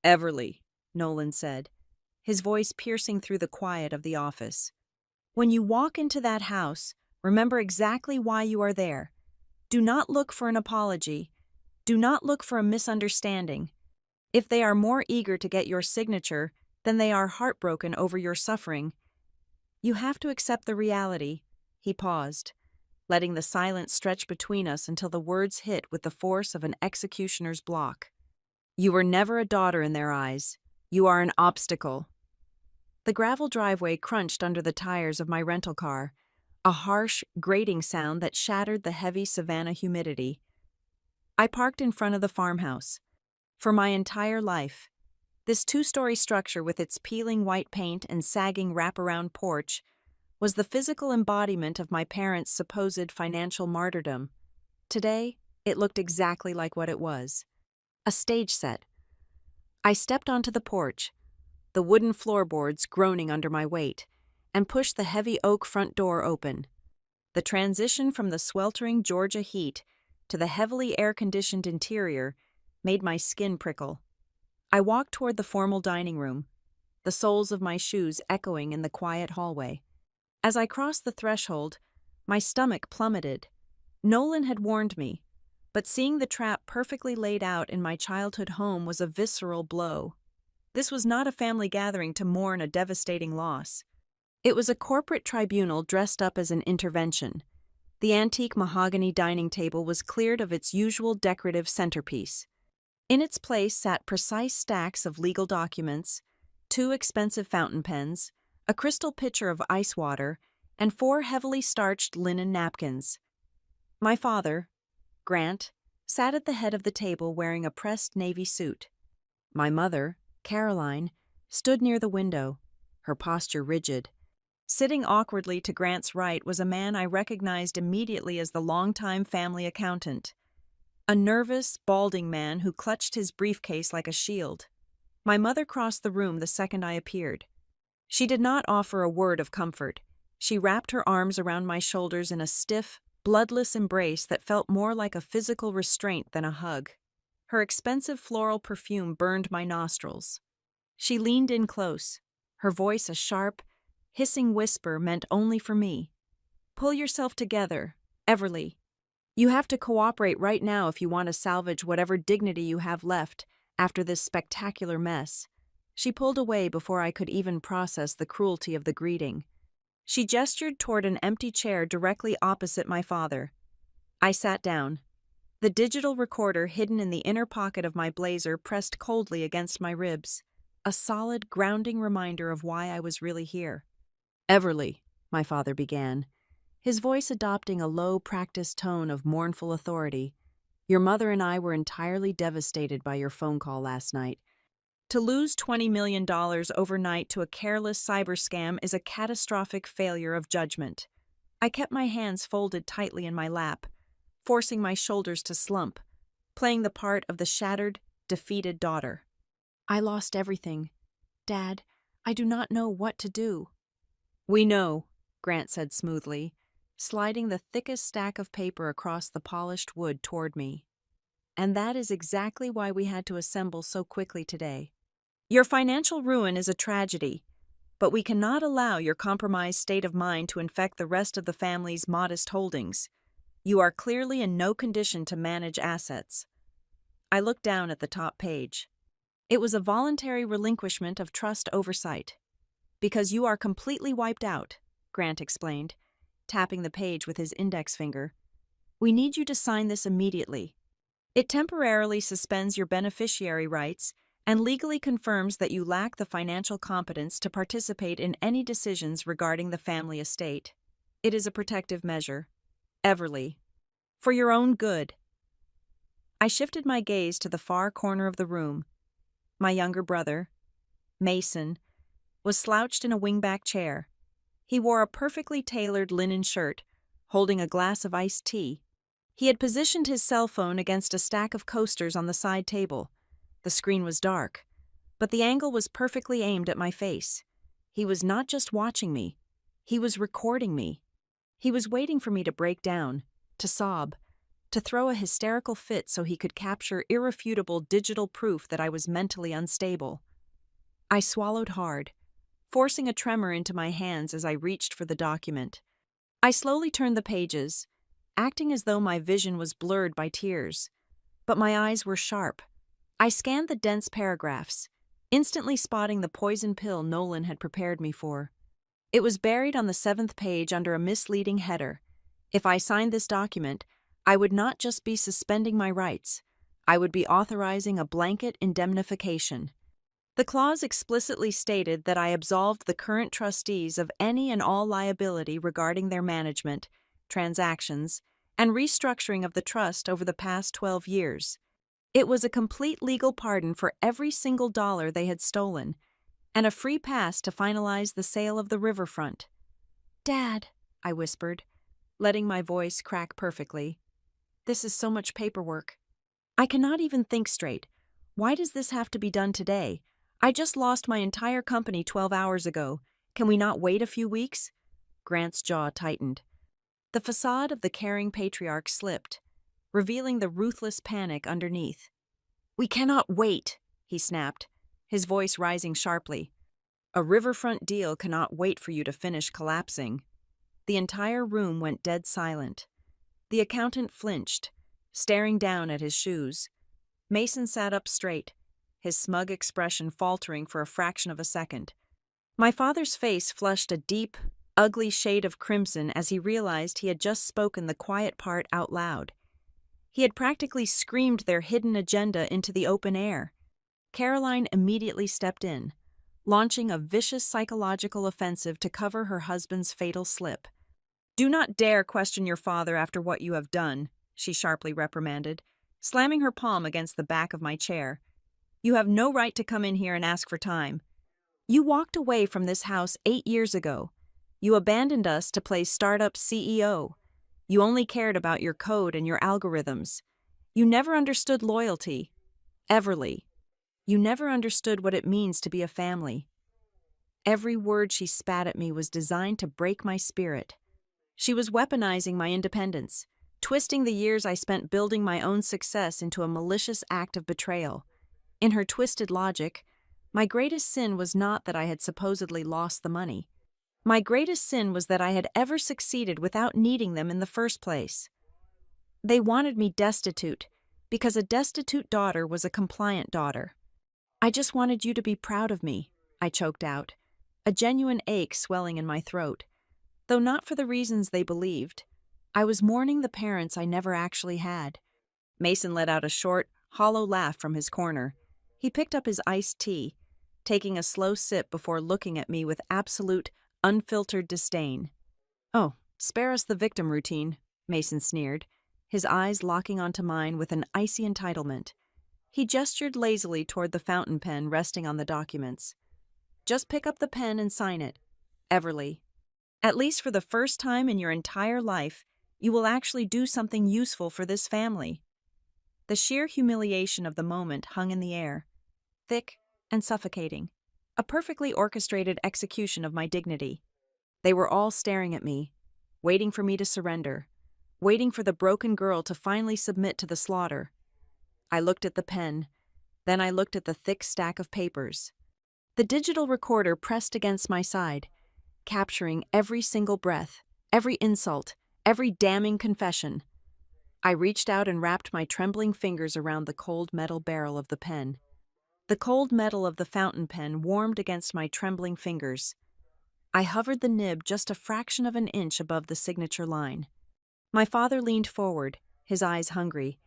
"Everly," Nolan said, his voice piercing through the quiet of the office. "When you walk into that house, remember exactly why you are there. Do not look for an apology. Do not look for a misunderstanding. If they are more eager to get your signature than they are heartbroken over your suffering, you have to accept the reality." He paused, letting the silence stretch between us until the words hit with the force of an executioner's block. "You were never a daughter in their eyes. You are an obstacle." The gravel driveway crunched under the tires of my rental car, a harsh, grating sound that shattered the heavy Savannah humidity. I parked in front of the farmhouse. For my entire life, this two-story structure with its peeling white paint and sagging wraparound porch was the physical embodiment of my parents' supposed financial martyrdom. Today, it looked exactly like what it was. A stage set. I stepped onto the porch, the wooden floorboards groaning under my weight, and pushed the heavy oak front door open. The transition from the sweltering Georgia heat to the heavily air-conditioned interior made my skin prickle. I walked toward the formal dining room, the soles of my shoes echoing in the quiet hallway. As I crossed the threshold, my stomach plummeted. Nolan had warned me, but seeing the trap perfectly laid out in my childhood home was a visceral blow. This was not a family gathering to mourn a devastating loss. It was a corporate tribunal dressed up as an intervention. The antique mahogany dining table was cleared of its usual decorative centerpiece. In its place sat precise stacks of legal documents, 2 expensive fountain pens, a crystal pitcher of ice water, and 4 heavily starched linen napkins. My father, Grant, sat at the head of the table wearing a pressed navy suit. My mother, Caroline, stood near the window, her posture rigid. Sitting awkwardly to Grant's right was a man I recognized immediately as the longtime family accountant. A nervous, balding man who clutched his briefcase like a shield. My mother crossed the room the second I appeared. She did not offer a word of comfort. She wrapped her arms around my shoulders in a stiff, bloodless embrace that felt more like a physical restraint than a hug. Her expensive floral perfume burned my nostrils. She leaned in close, her voice a sharp, hissing whisper meant only for me. "Pull yourself together, Everly. You have to cooperate right now if you want to salvage whatever dignity you have left after this spectacular mess." She pulled away before I could even process the cruelty of the greeting. She gestured toward an empty chair directly opposite my father. I sat down. The digital recorder hidden in the inner pocket of my blazer pressed coldly against my ribs, a solid, grounding reminder of why I was really here. "Everly," my father began, his voice adopting a low, practiced tone of mournful authority. "Your mother and I were entirely devastated by your phone call last night. To lose $20 million overnight to a careless cyber scam is a catastrophic failure of judgment." I kept my hands folded tightly in my lap, forcing my shoulders to slump. playing the part of the shattered, defeated daughter. I lost everything. Dad, I do not know what to do. We know, Grant said smoothly, sliding the thickest stack of paper across the polished wood toward me. And that is exactly why we had to assemble so quickly today. Your financial ruin is a tragedy, but we cannot allow your compromised state of mind to infect the rest of the family's modest holdings. You are clearly in no condition to manage assets. I looked down at the top page. It was a voluntary relinquishment of trust oversight. Because you are completely wiped out, Grant explained, tapping the page with his index finger. We need you to sign this immediately. It temporarily suspends your beneficiary rights and legally confirms that you lack the financial competence to participate in any decisions regarding the family estate. It is a protective measure. Everly. For your own good. I shifted my gaze to the far corner of the room. My younger brother, Mason, was slouched in a wingback chair. He wore a perfectly tailored linen shirt, holding a glass of iced tea. He had positioned his cell phone against a stack of coasters on the side table. The screen was dark, but the angle was perfectly aimed at my face. He was not just watching me, he was recording me. He was waiting for me to break down, to sob, to throw a hysterical fit so he could capture irrefutable digital proof that I was mentally unstable. I swallowed hard, forcing a tremor into my hands as I reached for the document. I slowly turned the pages, acting as though my vision was blurred by tears. But my eyes were sharp. I scanned the dense paragraphs, instantly spotting the poison pill Nolan had prepared me for. It was buried on the 7th page under a misleading header. If I signed this document, I would not just be suspending my rights, I would be authorizing a blanket indemnification. The clause explicitly stated that I absolved the current trustees of any and all liability regarding their management, transactions, and restructuring of the trust over the past 12 years. It was a complete legal pardon for every single dollar they had stolen, and a free pass to finalize the sale of the riverfront. Dad, I whispered, letting my voice crack perfectly. This is so much paperwork. I cannot even think straight. Why does this have to be done today? I just lost my entire company 12 hours ago. Can we not wait a few weeks? Grant's jaw tightened. The facade of the caring patriarch slipped, revealing the ruthless panic underneath. We cannot wait, he snapped, his voice rising sharply. A riverfront deal cannot wait for you to finish collapsing. The entire room went dead silent. The accountant flinched, staring down at his shoes. Mason sat up straight, his smug expression faltering for a fraction of a second. My father's face flushed a deep, ugly shade of crimson as he realized he had just spoken the quiet part out loud. He had practically screamed their hidden agenda into the open air. Caroline immediately stepped in, launching a vicious psychological offensive to cover her husband's fatal slip. Do not dare question your father after what you have done, she sharply reprimanded, slamming her palm against the back of my chair. You have no right to come in here and ask for time. You walked away from this house 8 years ago. You abandoned us to play startup CEO. You only cared about your code and your algorithms. You never understood loyalty. Everly. You never understood what it means to be a family. Every word she spat at me was designed to break my spirit. She was weaponizing my independence, twisting the years I spent building my own success into a malicious act of betrayal. In her twisted logic, my greatest sin was not that I had supposedly lost the money. My greatest sin was that I had ever succeeded without needing them in the first place. They wanted me destitute, because a destitute daughter was a compliant daughter. I just wanted you to be proud of me, I choked out, a genuine ache swelling in my throat. Though not for the reasons they believed. I was mourning the parents I never actually had. Mason let out a short, hollow laugh from his corner. He picked up his iced tea, taking a slow sip before looking at me with absolute, unfiltered disdain. Oh, spare us the victim routine, Mason sneered, his eyes locking onto mine with an icy entitlement. He gestured lazily toward the fountain pen resting on the documents. Just pick up the pen and sign it. Everly. At least for the first time in your entire life, you will actually do something useful for this family. The sheer humiliation of the moment hung in the air, thick and suffocating, a perfectly orchestrated execution of my dignity. They were all staring at me, waiting for me to surrender, waiting for the broken girl to finally submit to the slaughter. I looked at the pen, then I looked at the thick stack of papers. The digital recorder pressed against my side, capturing every single breath, every insult, every damning confession. I reached out and wrapped my trembling fingers around the cold metal barrel of the pen. The cold metal of the fountain pen warmed against my trembling fingers. I hovered the nib just a fraction of an inch above the signature line. My father leaned forward, his eyes hungry,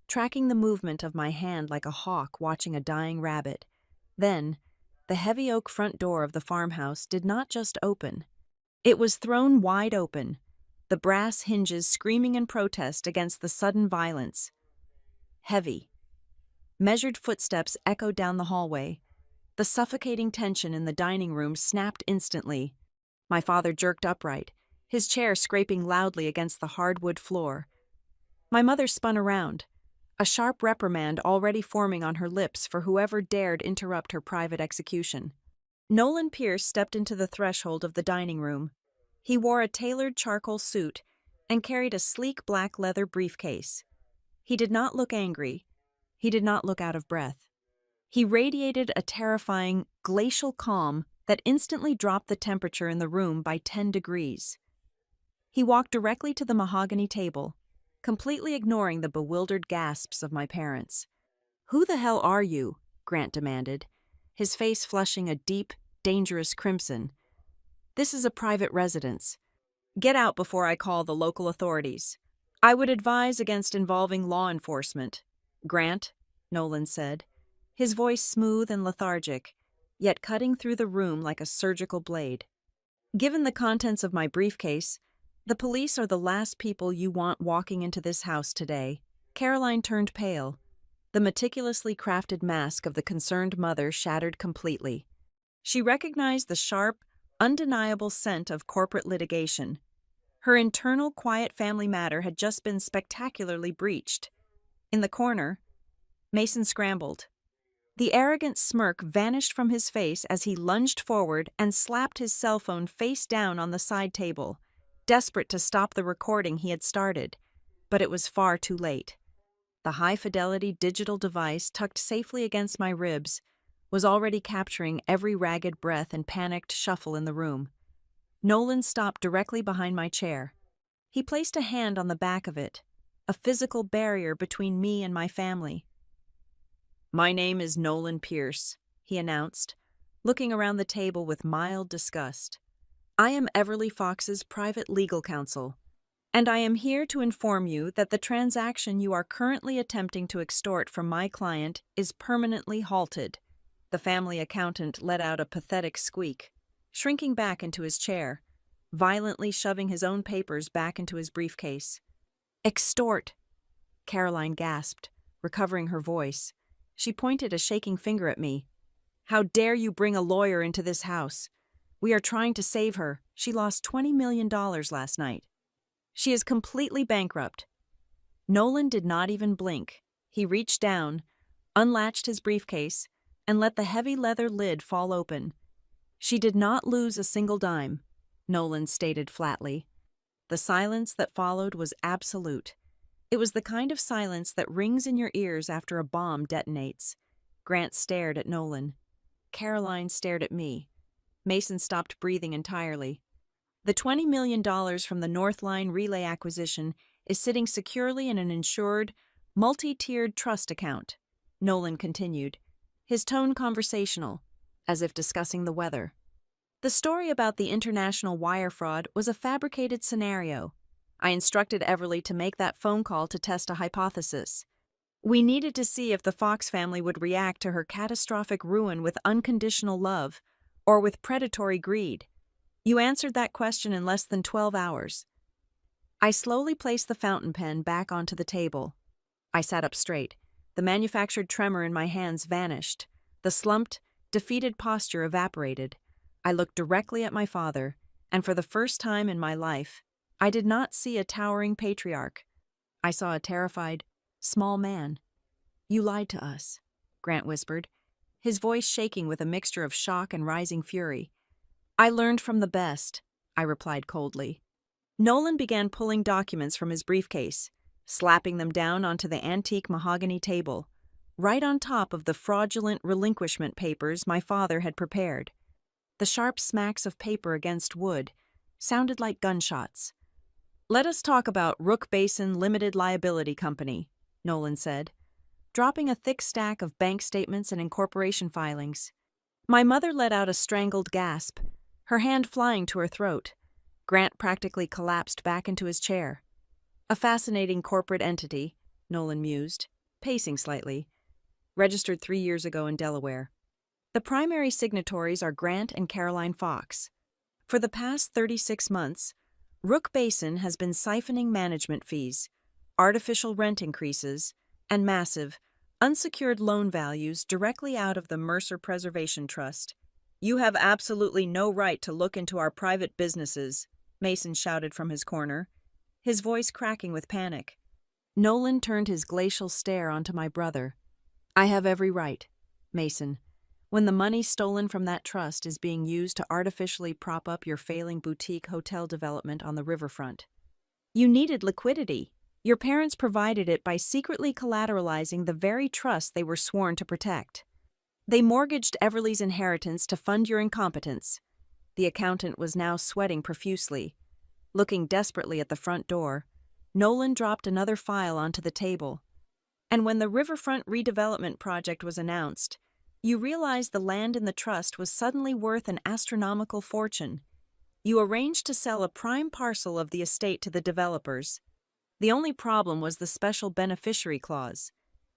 tracking the movement of my hand like a hawk watching a dying rabbit. Then, the heavy oak front door of the farmhouse did not just open. It was thrown wide open, the brass hinges screaming in protest against the sudden violence. Heavy, measured footsteps echoed down the hallway. The suffocating tension in the dining room snapped instantly. My father jerked upright, his chair scraping loudly against the hardwood floor. My mother spun around, a sharp reprimand already forming on her lips for whoever dared interrupt her private execution. Nolan Pierce stepped into the threshold of the dining room. He wore a tailored charcoal suit and carried a sleek black leather briefcase. He did not look angry. He did not look out of breath. He radiated a terrifying, glacial calm that instantly dropped the temperature in the room by 10 degrees. He walked directly to the mahogany table, completely ignoring the bewildered gasps of my parents. "Who the hell are you?" Grant demanded, his face flushing a deep, dangerous crimson. "This is a private residence. Get out before I call the local authorities. I would advise against involving law enforcement." "Grant," Nolan said, his voice smooth and lethargic, yet cutting through the room like a surgical blade. "Given the contents of my briefcase, the police are the last people you want walking into this house today." Caroline turned pale. The meticulously crafted mask of the concerned mother shattered completely. She recognized the sharp, undeniable scent of corporate litigation. Her internal quiet family matter had just been spectacularly breached. In the corner, Mason scrambled. The arrogant smirk vanished from his face as he lunged forward and slapped his cell phone face down on the side table, desperate to stop the recording he had started. But it was far too late. The high-fidelity digital device tucked safely against my ribs was already capturing every ragged breath and panicked shuffle in the room. Nolan stopped directly behind my chair. He placed a hand on the back of it, a physical barrier between me and my family. "My name is Nolan Pierce," he announced, looking around the table with mild disgust. "I am Everly Fox's private legal counsel, and I am here to inform you that the transaction you are currently attempting to extort from my client is permanently halted." The family accountant let out a pathetic squeak, shrinking back into his chair, violently shoving his own papers back into his briefcase. "Extort!" Caroline gasped, recovering her voice. She pointed a shaking finger at me. "How dare you bring a lawyer into this house? We are trying to save her. She lost $20 million last night. She is completely bankrupt." Nolan did not even blink. He reached down, unlatched his briefcase, and let the heavy leather lid fall open. "She did not lose a single dime," Nolan stated flatly. The silence that followed was absolute. It was the kind of silence that rings in your ears after a bomb detonates. Grant stared at Nolan. Caroline stared at me. Mason stopped breathing entirely. "The $20 million from the North Line Relay acquisition is sitting securely in an insured, multi-tiered trust account," Nolan continued, his tone conversational, as if discussing the weather. "The story about the international wire fraud was a fabricated scenario. I instructed Everly to make that phone call to test a hypothesis. We needed to see if the Fox family would react to her catastrophic ruin with unconditional love or with predatory greed. You answered that question in less than 12 hours. I slowly placed the fountain pen back onto the table. I sat up straight. The manufactured tremor in my hands vanished. The slumped, defeated posture evaporated. I looked directly at my father, and for the first time in my life, I did not see a towering patriarch. I saw a terrified, small man. You lied to us, Grant whispered, his voice shaking with a mixture of shock and rising fury. I learned from the best, I replied coldly. Nolan began pulling documents from his briefcase, slapping them down onto the antique mahogany table, right on top of the fraudulent relinquishment papers my father had prepared. The sharp smacks of paper against wood sounded like gunshots. Let us talk about Rook Basin Limited Liability Company, Nolan said, dropping a thick stack of bank statements and incorporation filings. My mother let out a strangled gasp, her hand flying to her throat. Grant practically collapsed back into his chair. A fascinating corporate entity, Nolan mused, pacing slightly, registered 3 years ago in Delaware. The primary signatories are Grant and Caroline Fox. For the past 36 months, Rook Basin has been siphoning management fees, artificial rent increases, and massive, unsecured loan values directly out of the Mercer Preservation Trust. You have absolutely no right to look into our private businesses, Mason shouted from his corner, his voice cracking with panic. Nolan turned his glacial stare onto my brother. I have every right, Mason. When the money stolen from that trust is being used to artificially prop up your failing boutique hotel development on the riverfront. You needed liquidity. Your parents provided it by secretly collateralizing the very trust they were sworn to protect. They mortgaged Everly's inheritance to fund your incompetence. The accountant was now sweating profusely. Looking desperately at the front door, Nolan dropped another file onto the table. And when the riverfront redevelopment project was announced, you realized the land in the trust was suddenly worth an astronomical fortune. You arranged to sell a prime parcel of the estate to the developers. The only problem was the special beneficiary clause.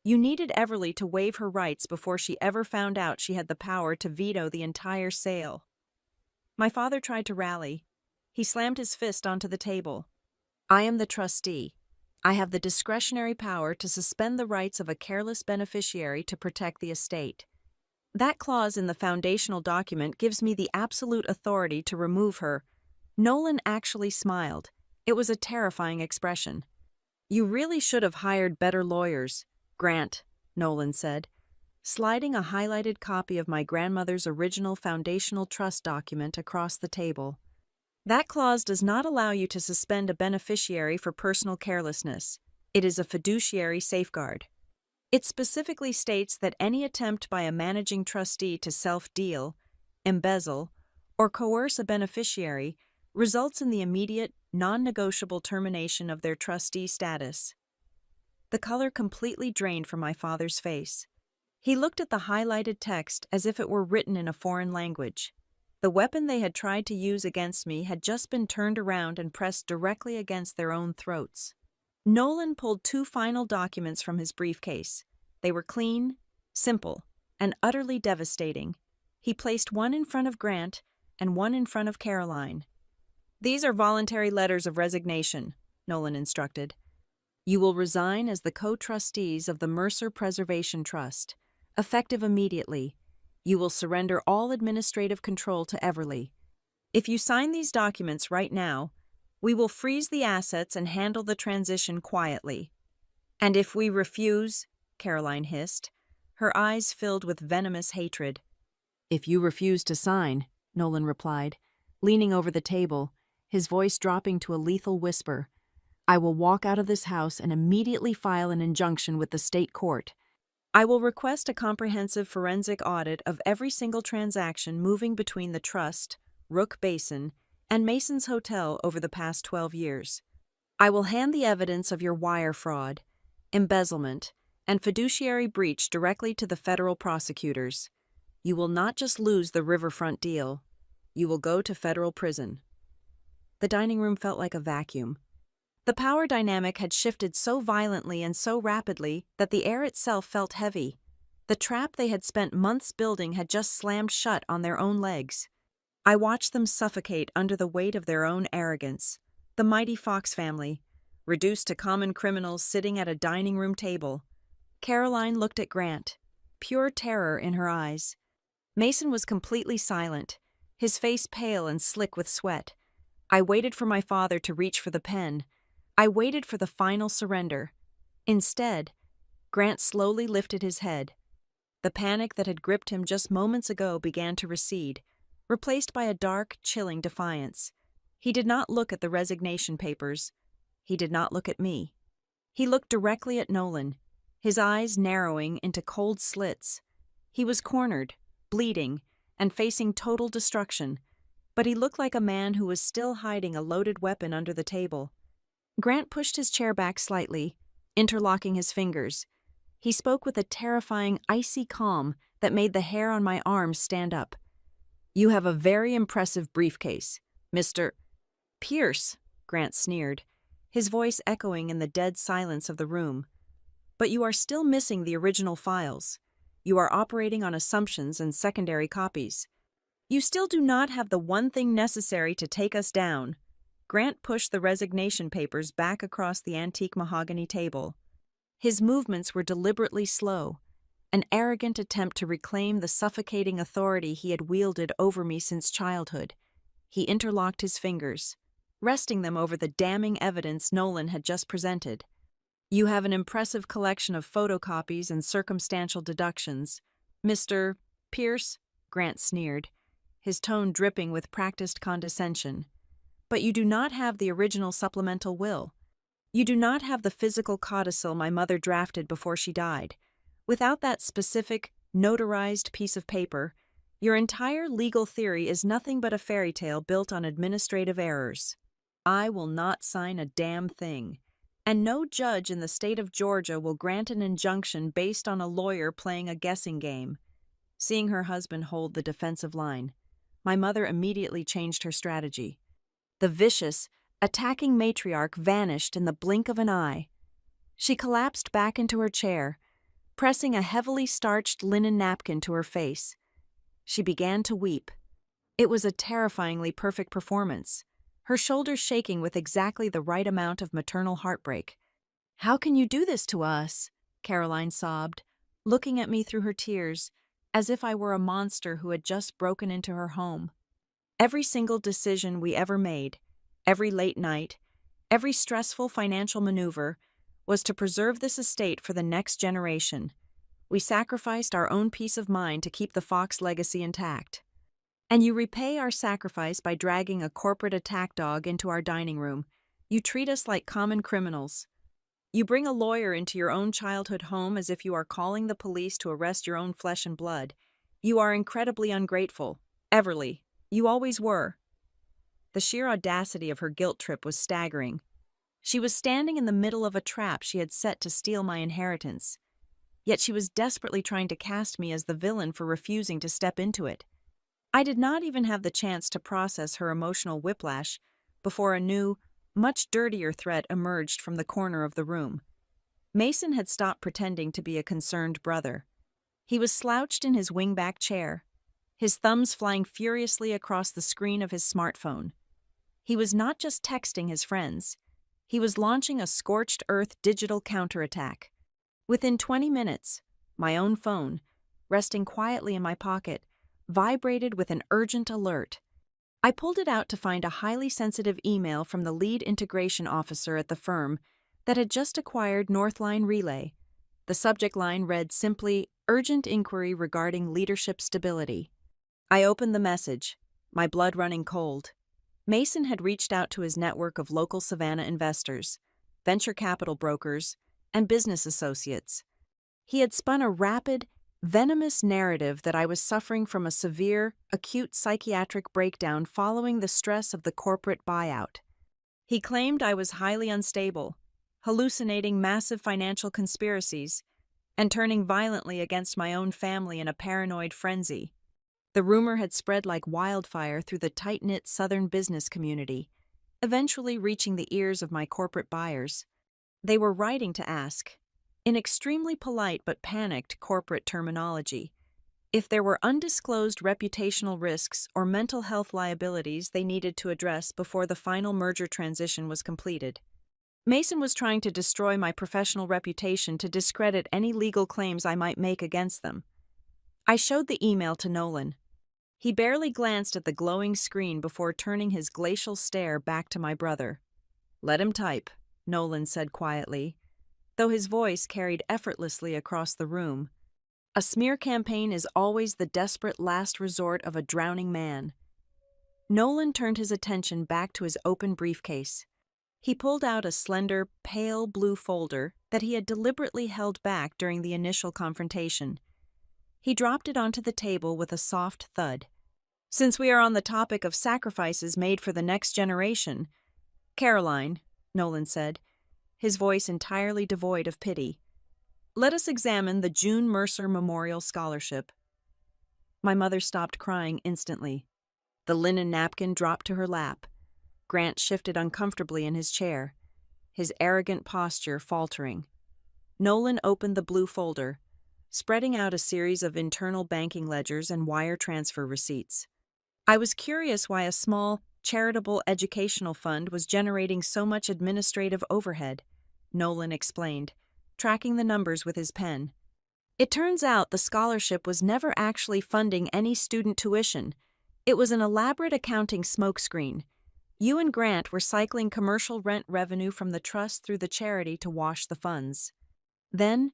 You needed Everly to waive her rights before she ever found out she had the power to veto the entire sale. My father tried to rally. He slammed his fist onto the table. I am the trustee. I have the discretionary power to suspend the rights of a careless beneficiary to protect the estate. That clause in the foundational document gives me the absolute authority to remove her. Nolan actually smiled. It was a terrifying expression. You really should have hired better lawyers, Grant, Nolan said, sliding a highlighted copy of my grandmother's original foundational trust document across the table. That clause does not allow you to suspend a beneficiary for personal carelessness. It is a fiduciary safeguard. It specifically states that any attempt by a managing trustee to self-deal, embezzle, or coerce a beneficiary results in the immediate, non-negotiable termination of their trustee status. The color completely drained from my father's face. He looked at the highlighted text as if it were written in a foreign language. The weapon they had tried to use against me had just been turned around and pressed directly against their own throats. Nolan pulled 2 final documents from his briefcase. They were clean, simple, and utterly devastating. He placed one in front of Grant and one in front of Caroline. These are voluntary letters of resignation, Nolan instructed. You will resign as the co-trustees of the Mercer Preservation Trust, effective immediately. You will surrender all administrative control to Everly. If you sign these documents right now, we will freeze the assets and handle the transition quietly. And if we refuse, Caroline hissed, her eyes filled with venomous hatred. If you refuse to sign, Nolan replied, leaning over the table, his voice dropping to a lethal whisper, I will walk out of this house and immediately file an injunction with the state court. I will request a comprehensive forensic audit of every single transaction moving between the trust, Rook Basin, and Mason's Hotel over the past 12 years. I will hand the evidence of your wire fraud, embezzlement, and fiduciary breach directly to the federal prosecutors. You will not just lose the riverfront deal. You will go to federal prison. The dining room felt like a vacuum. The power dynamic had shifted so violently and so rapidly that the air itself felt heavy. The trap they had spent months building had just slammed shut on their own legs. I watched them suffocate under the weight of their own arrogance. The mighty Fox family, reduced to common criminals sitting at a dining room table. Caroline looked at Grant, pure terror in her eyes. Mason was completely silent, his face pale and slick with sweat. I waited for my father to reach for the pen. I waited for the final surrender. Instead, Grant slowly lifted his head. The panic that had gripped him just moments ago began to recede, replaced by a dark, chilling defiance. He did not look at the resignation papers. He did not look at me. He looked directly at Nolan, his eyes narrowing into cold slits. He was cornered, bleeding, and facing total destruction, but he looked like a man who was still hiding a loaded weapon under the table. Grant pushed his chair back slightly, interlocking his fingers. He spoke with a terrifying, icy calm that made the hair on my arms stand up. "You have a very impressive briefcase, Mr. Pierce," Grant sneered, his voice echoing in the dead silence of the room. "But you are still missing the original files. You are operating on assumptions and secondary copies. You still do not have the one thing necessary to take us down." Grant pushed the resignation papers back across the antique mahogany table. His movements were deliberately slow, an arrogant attempt to reclaim the suffocating authority he had wielded over me since childhood. He interlocked his fingers, resting them over the damning evidence Nolan had just presented. "You have an impressive collection of photocopies and circumstantial deductions, Mr. Pierce," Grant sneered, his tone dripping with practiced condescension. "But you do not have the original supplemental will. You do not have the physical codicil my mother drafted before she died. Without that specific, notarized piece of paper, your entire legal theory is nothing but a fairy tale built on administrative errors. I will not sign a damn thing, and no judge in the state of Georgia will grant an injunction based on a lawyer playing a guessing game." Seeing her husband hold the defensive line, my mother immediately changed her strategy. The vicious, attacking matriarch vanished in the blink of an eye. She collapsed back into her chair, pressing a heavily starched linen napkin to her face. She began to weep. It was a terrifyingly perfect performance, her shoulders shaking with exactly the right amount of maternal heartbreak. "How can you do this to us?" Caroline sobbed, looking at me through her tears, as if I were a monster who had just broken into her home. Every single decision we ever made, every late night, every stressful financial maneuver, was to preserve this estate for the next generation. We sacrificed our own peace of mind to keep the Fox legacy intact. And you repay our sacrifice by dragging a corporate attack dog into our dining room. You treat us like common criminals. You bring a lawyer into your own childhood home as if you are calling the police to arrest your own flesh and blood. You are incredibly ungrateful. Everly, you always were. The sheer audacity of her guilt trip was staggering. She was standing in the middle of a trap she had set to steal my inheritance. Yet she was desperately trying to cast me as the villain for refusing to step into it. I did not even have the chance to process her emotional whiplash before a new, much dirtier threat emerged from the corner of the room. Mason had stopped pretending to be a concerned brother. He was slouched in his wingback chair, his thumbs flying furiously across the screen of his smartphone. He was not just texting his friends. He was launching a scorched earth digital counterattack. Within 20 minutes, my own phone, resting quietly in my pocket, vibrated with an urgent alert. I pulled it out to find a highly sensitive email from the lead integration officer at the firm that had just acquired Northline Relay. The subject line read simply, "Urgent inquiry regarding leadership stability." I opened the message, my blood running cold. Mason had reached out to his network of local Savannah investors, venture capital brokers, and business associates. He had spun a rapid, venomous narrative that I was suffering from a severe, acute psychiatric breakdown following the stress of the corporate buyout. He claimed I was highly unstable, hallucinating massive financial conspiracies, and turning violently against my own family in a paranoid frenzy. The rumor had spread like wildfire through the tight-knit Southern business community, eventually reaching the ears of my corporate buyers. They were writing to ask, in extremely polite but panicked corporate terminology, if there were undisclosed reputational risks or mental health liabilities they needed to address before the final merger transition was completed. Mason was trying to destroy my professional reputation to discredit any legal claims I might make against them. I showed the email to Nolan. He barely glanced at the glowing screen before turning his glacial stare back to my brother. "Let him type," Nolan said quietly. though his voice carried effortlessly across the room. A smear campaign is always the desperate last resort of a drowning man. Nolan turned his attention back to his open briefcase. He pulled out a slender, pale blue folder that he had deliberately held back during the initial confrontation. He dropped it onto the table with a soft thud. "Since we are on the topic of sacrifices made for the next generation, Caroline," Nolan said, his voice entirely devoid of pity, "let us examine the June Mercer Memorial Scholarship." My mother stopped crying instantly. The linen napkin dropped to her lap. Grant shifted uncomfortably in his chair, his arrogant posture faltering. Nolan opened the blue folder, spreading out a series of internal banking ledgers and wire transfer receipts. I was curious why a small, charitable educational fund was generating so much administrative overhead, Nolan explained, tracking the numbers with his pen. It turns out the scholarship was never actually funding any student tuition. It was an elaborate accounting smokescreen. You and Grant were cycling commercial rent revenue from the trust through the charity to wash the funds. Then,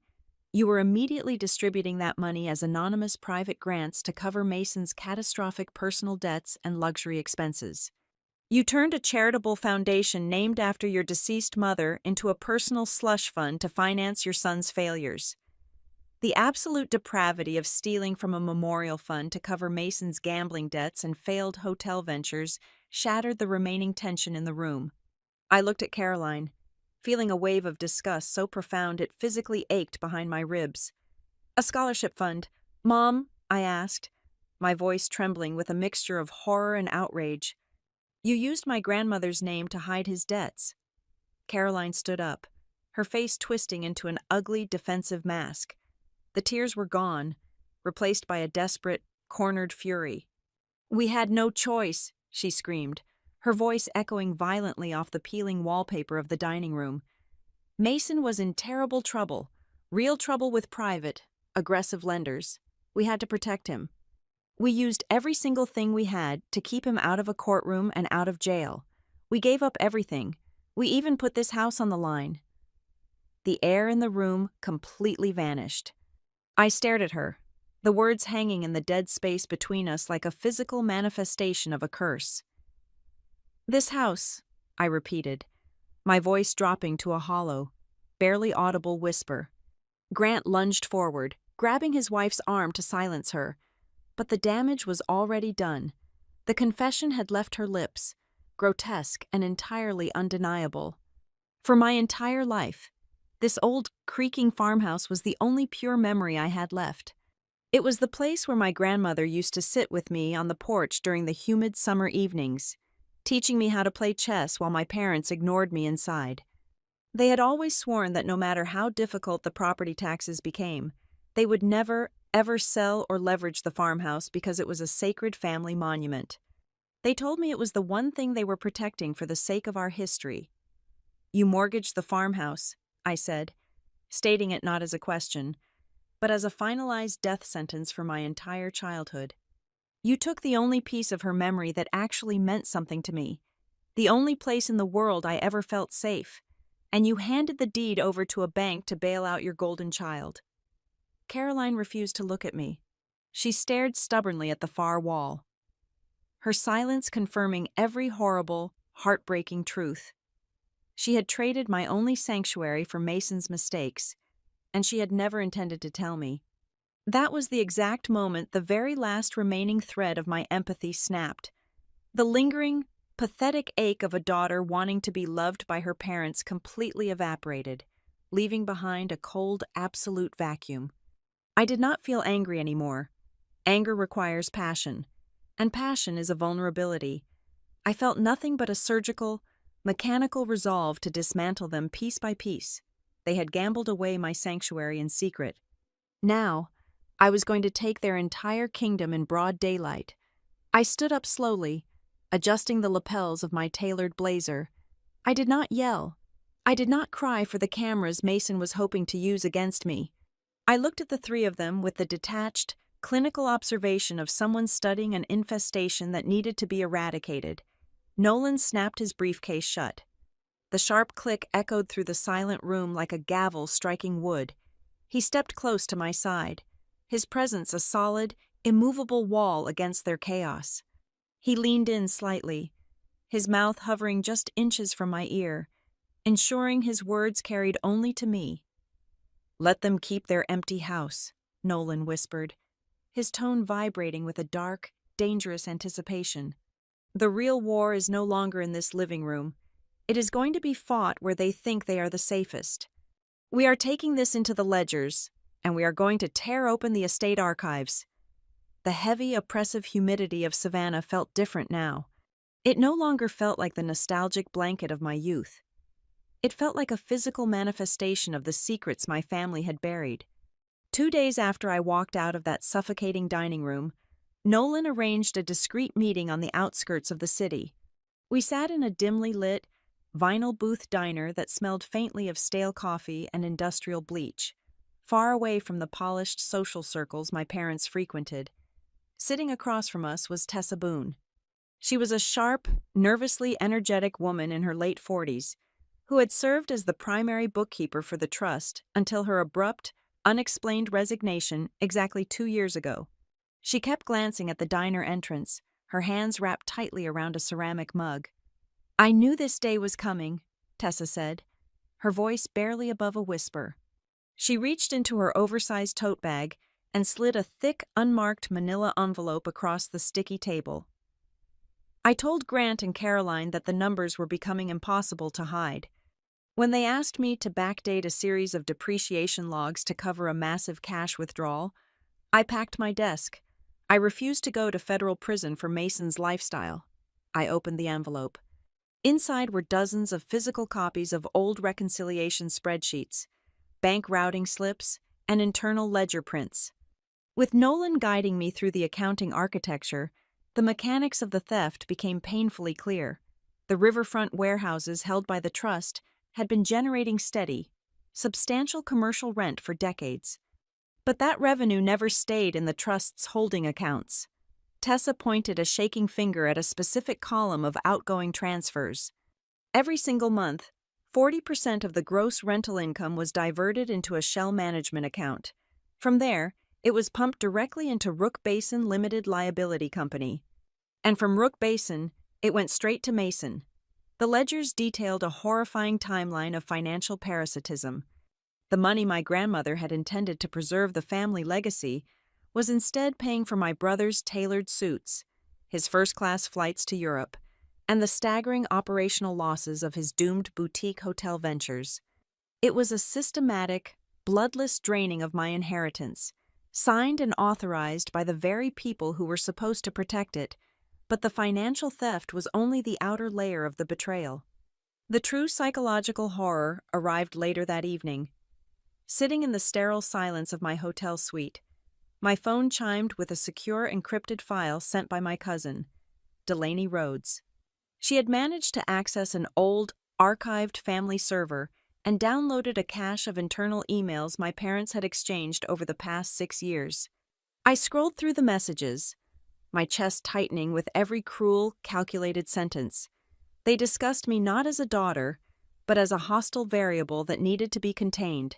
you were immediately distributing that money as anonymous private grants to cover Mason's catastrophic personal debts and luxury expenses. You turned a charitable foundation named after your deceased mother into a personal slush fund to finance your son's failures. The absolute depravity of stealing from a memorial fund to cover Mason's gambling debts and failed hotel ventures shattered the remaining tension in the room. I looked at Caroline, feeling a wave of disgust so profound it physically ached behind my ribs. "A scholarship fund. Mom?" I asked, my voice trembling with a mixture of horror and outrage. "You used my grandmother's name to hide his debts." Caroline stood up, her face twisting into an ugly, defensive mask. The tears were gone, replaced by a desperate, cornered fury. "We had no choice," she screamed, her voice echoing violently off the peeling wallpaper of the dining room. "Mason was in terrible trouble, real trouble with private, aggressive lenders. We had to protect him. We used every single thing we had to keep him out of a courtroom and out of jail. We gave up everything. We even put this house on the line." The air in the room completely vanished. I stared at her, the words hanging in the dead space between us like a physical manifestation of a curse. "This house," I repeated, my voice dropping to a hollow, barely audible whisper. Grant lunged forward, grabbing his wife's arm to silence her. But the damage was already done. The confession had left her lips, grotesque and entirely undeniable. For my entire life, this old, creaking farmhouse was the only pure memory I had left. It was the place where my grandmother used to sit with me on the porch during the humid summer evenings, teaching me how to play chess while my parents ignored me inside. They had always sworn that no matter how difficult the property taxes became, they would never, ever sell or leverage the farmhouse because it was a sacred family monument. They told me it was the one thing they were protecting for the sake of our history. "You mortgaged the farmhouse," I said, stating it not as a question, but as a finalized death sentence for my entire childhood. "You took the only piece of her memory that actually meant something to me, the only place in the world I ever felt safe, and you handed the deed over to a bank to bail out your golden child." Caroline refused to look at me. She stared stubbornly at the far wall, her silence confirming every horrible, heartbreaking truth. She had traded my only sanctuary for Mason's mistakes, and she had never intended to tell me. That was the exact moment the very last remaining thread of my empathy snapped. The lingering, pathetic ache of a daughter wanting to be loved by her parents completely evaporated, leaving behind a cold, absolute vacuum. I did not feel angry anymore. Anger requires passion, and passion is a vulnerability. I felt nothing but a surgical, mechanical resolve to dismantle them piece by piece. They had gambled away my sanctuary in secret. Now, I was going to take their entire kingdom in broad daylight. I stood up slowly, adjusting the lapels of my tailored blazer. I did not yell. I did not cry for the cameras Mason was hoping to use against me. I looked at the three of them with the detached, clinical observation of someone studying an infestation that needed to be eradicated. Nolan snapped his briefcase shut. The sharp click echoed through the silent room like a gavel striking wood. He stepped close to my side, his presence a solid, immovable wall against their chaos. He leaned in slightly, his mouth hovering just inches from my ear, ensuring his words carried only to me. "Let them keep their empty house," Nolan whispered, his tone vibrating with a dark, dangerous anticipation. "The real war is no longer in this living room. It is going to be fought where they think they are the safest. We are taking this into the ledgers, and we are going to tear open the estate archives." The heavy, oppressive humidity of Savannah felt different now. It no longer felt like the nostalgic blanket of my youth. It felt like a physical manifestation of the secrets my family had buried. 2 days after I walked out of that suffocating dining room, Nolan arranged a discreet meeting on the outskirts of the city. We sat in a dimly lit, vinyl booth diner that smelled faintly of stale coffee and industrial bleach, far away from the polished social circles my parents frequented. Sitting across from us was Tessa Boone. She was a sharp, nervously energetic woman in her late 40s, who had served as the primary bookkeeper for the trust until her abrupt, unexplained resignation exactly 2 years ago. She kept glancing at the diner entrance, her hands wrapped tightly around a ceramic mug. "I knew this day was coming," Tessa said, her voice barely above a whisper. She reached into her oversized tote bag and slid a thick, unmarked manila envelope across the sticky table. "I told Grant and Caroline that the numbers were becoming impossible to hide. When they asked me to backdate a series of depreciation logs to cover a massive cash withdrawal, I packed my desk. I refused to go to federal prison for Mason's lifestyle." I opened the envelope. Inside were dozens of physical copies of old reconciliation spreadsheets, bank routing slips, and internal ledger prints. With Nolan guiding me through the accounting architecture, the mechanics of the theft became painfully clear. The riverfront warehouses held by the trust had been generating steady, substantial commercial rent for decades. But that revenue never stayed in the trust's holding accounts. Tessa pointed a shaking finger at a specific column of outgoing transfers. Every single month, 40% of the gross rental income was diverted into a shell management account. From there, it was pumped directly into Rook Basin Limited Liability Company. And from Rook Basin, it went straight to Mason. The ledgers detailed a horrifying timeline of financial parasitism. The money my grandmother had intended to preserve the family legacy was instead paying for my brother's tailored suits, his first-class flights to Europe, and the staggering operational losses of his doomed boutique hotel ventures. It was a systematic, bloodless draining of my inheritance, signed and authorized by the very people who were supposed to protect it, but the financial theft was only the outer layer of the betrayal. The true psychological horror arrived later that evening. Sitting in the sterile silence of my hotel suite, my phone chimed with a secure encrypted file sent by my cousin, Delaney Rhodes. She had managed to access an old, archived family server and downloaded a cache of internal emails my parents had exchanged over the past 6 years. I scrolled through the messages, my chest tightening with every cruel, calculated sentence. They discussed me not as a daughter, but as a hostile variable that needed to be contained.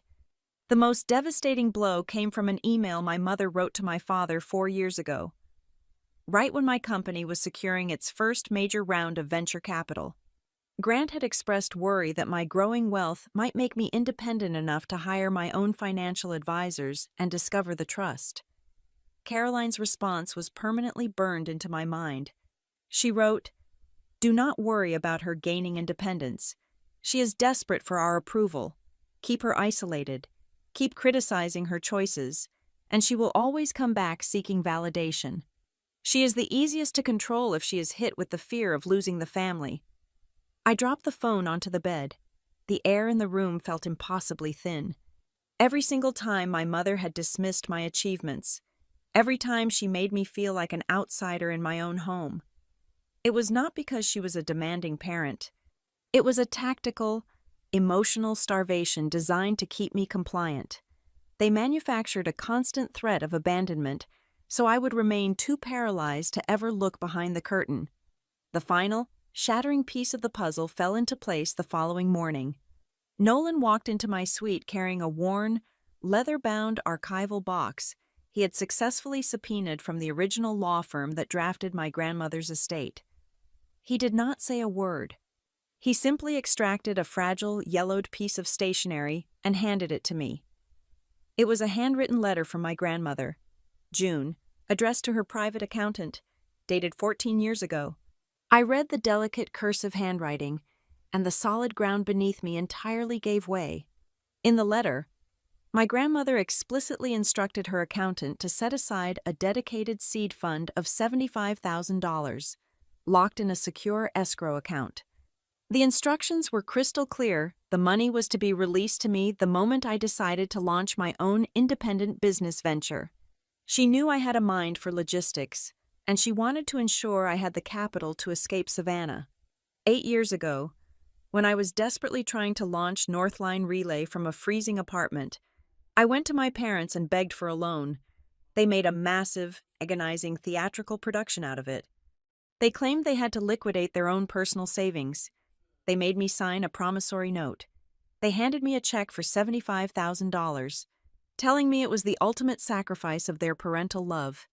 The most devastating blow came from an email my mother wrote to my father 4 years ago, right when my company was securing its first major round of venture capital. Grant had expressed worry that my growing wealth might make me independent enough to hire my own financial advisors and discover the trust. Caroline's response was permanently burned into my mind. She wrote, "Do not worry about her gaining independence. She is desperate for our approval. Keep her isolated. Keep criticizing her choices, and she will always come back seeking validation. She is the easiest to control if she is hit with the fear of losing the family." I dropped the phone onto the bed. The air in the room felt impossibly thin. Every single time my mother had dismissed my achievements, every time she made me feel like an outsider in my own home. It was not because she was a demanding parent. It was a tactical, emotional starvation designed to keep me compliant. They manufactured a constant threat of abandonment, so I would remain too paralyzed to ever look behind the curtain. The final, shattering piece of the puzzle fell into place the following morning. Nolan walked into my suite carrying a worn, leather-bound archival box he had successfully subpoenaed from the original law firm that drafted my grandmother's estate. He did not say a word. He simply extracted a fragile, yellowed piece of stationery and handed it to me. It was a handwritten letter from my grandmother, June, addressed to her private accountant, dated 14 years ago. I read the delicate cursive handwriting, and the solid ground beneath me entirely gave way. In the letter, my grandmother explicitly instructed her accountant to set aside a dedicated seed fund of $75,000, locked in a secure escrow account. The instructions were crystal clear. The money was to be released to me the moment I decided to launch my own independent business venture. She knew I had a mind for logistics, and she wanted to ensure I had the capital to escape Savannah. 8 years ago, when I was desperately trying to launch Northline Relay from a freezing apartment, I went to my parents and begged for a loan. They made a massive, agonizing theatrical production out of it. They claimed they had to liquidate their own personal savings. They made me sign a promissory note. They handed me a check for $75,000, telling me it was the ultimate sacrifice of their parental love.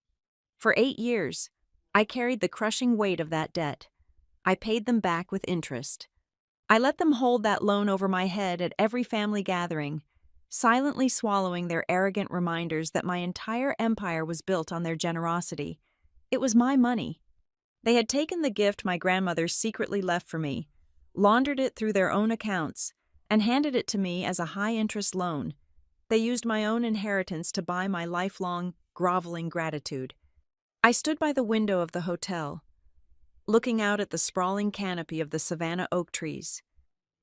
For 8 years, I carried the crushing weight of that debt. I paid them back with interest. I let them hold that loan over my head at every family gathering, silently swallowing their arrogant reminders that my entire empire was built on their generosity. It was my money. They had taken the gift my grandmother secretly left for me, laundered it through their own accounts, and handed it to me as a high-interest loan. They used my own inheritance to buy my lifelong, groveling gratitude. I stood by the window of the hotel, looking out at the sprawling canopy of the Savannah oak trees.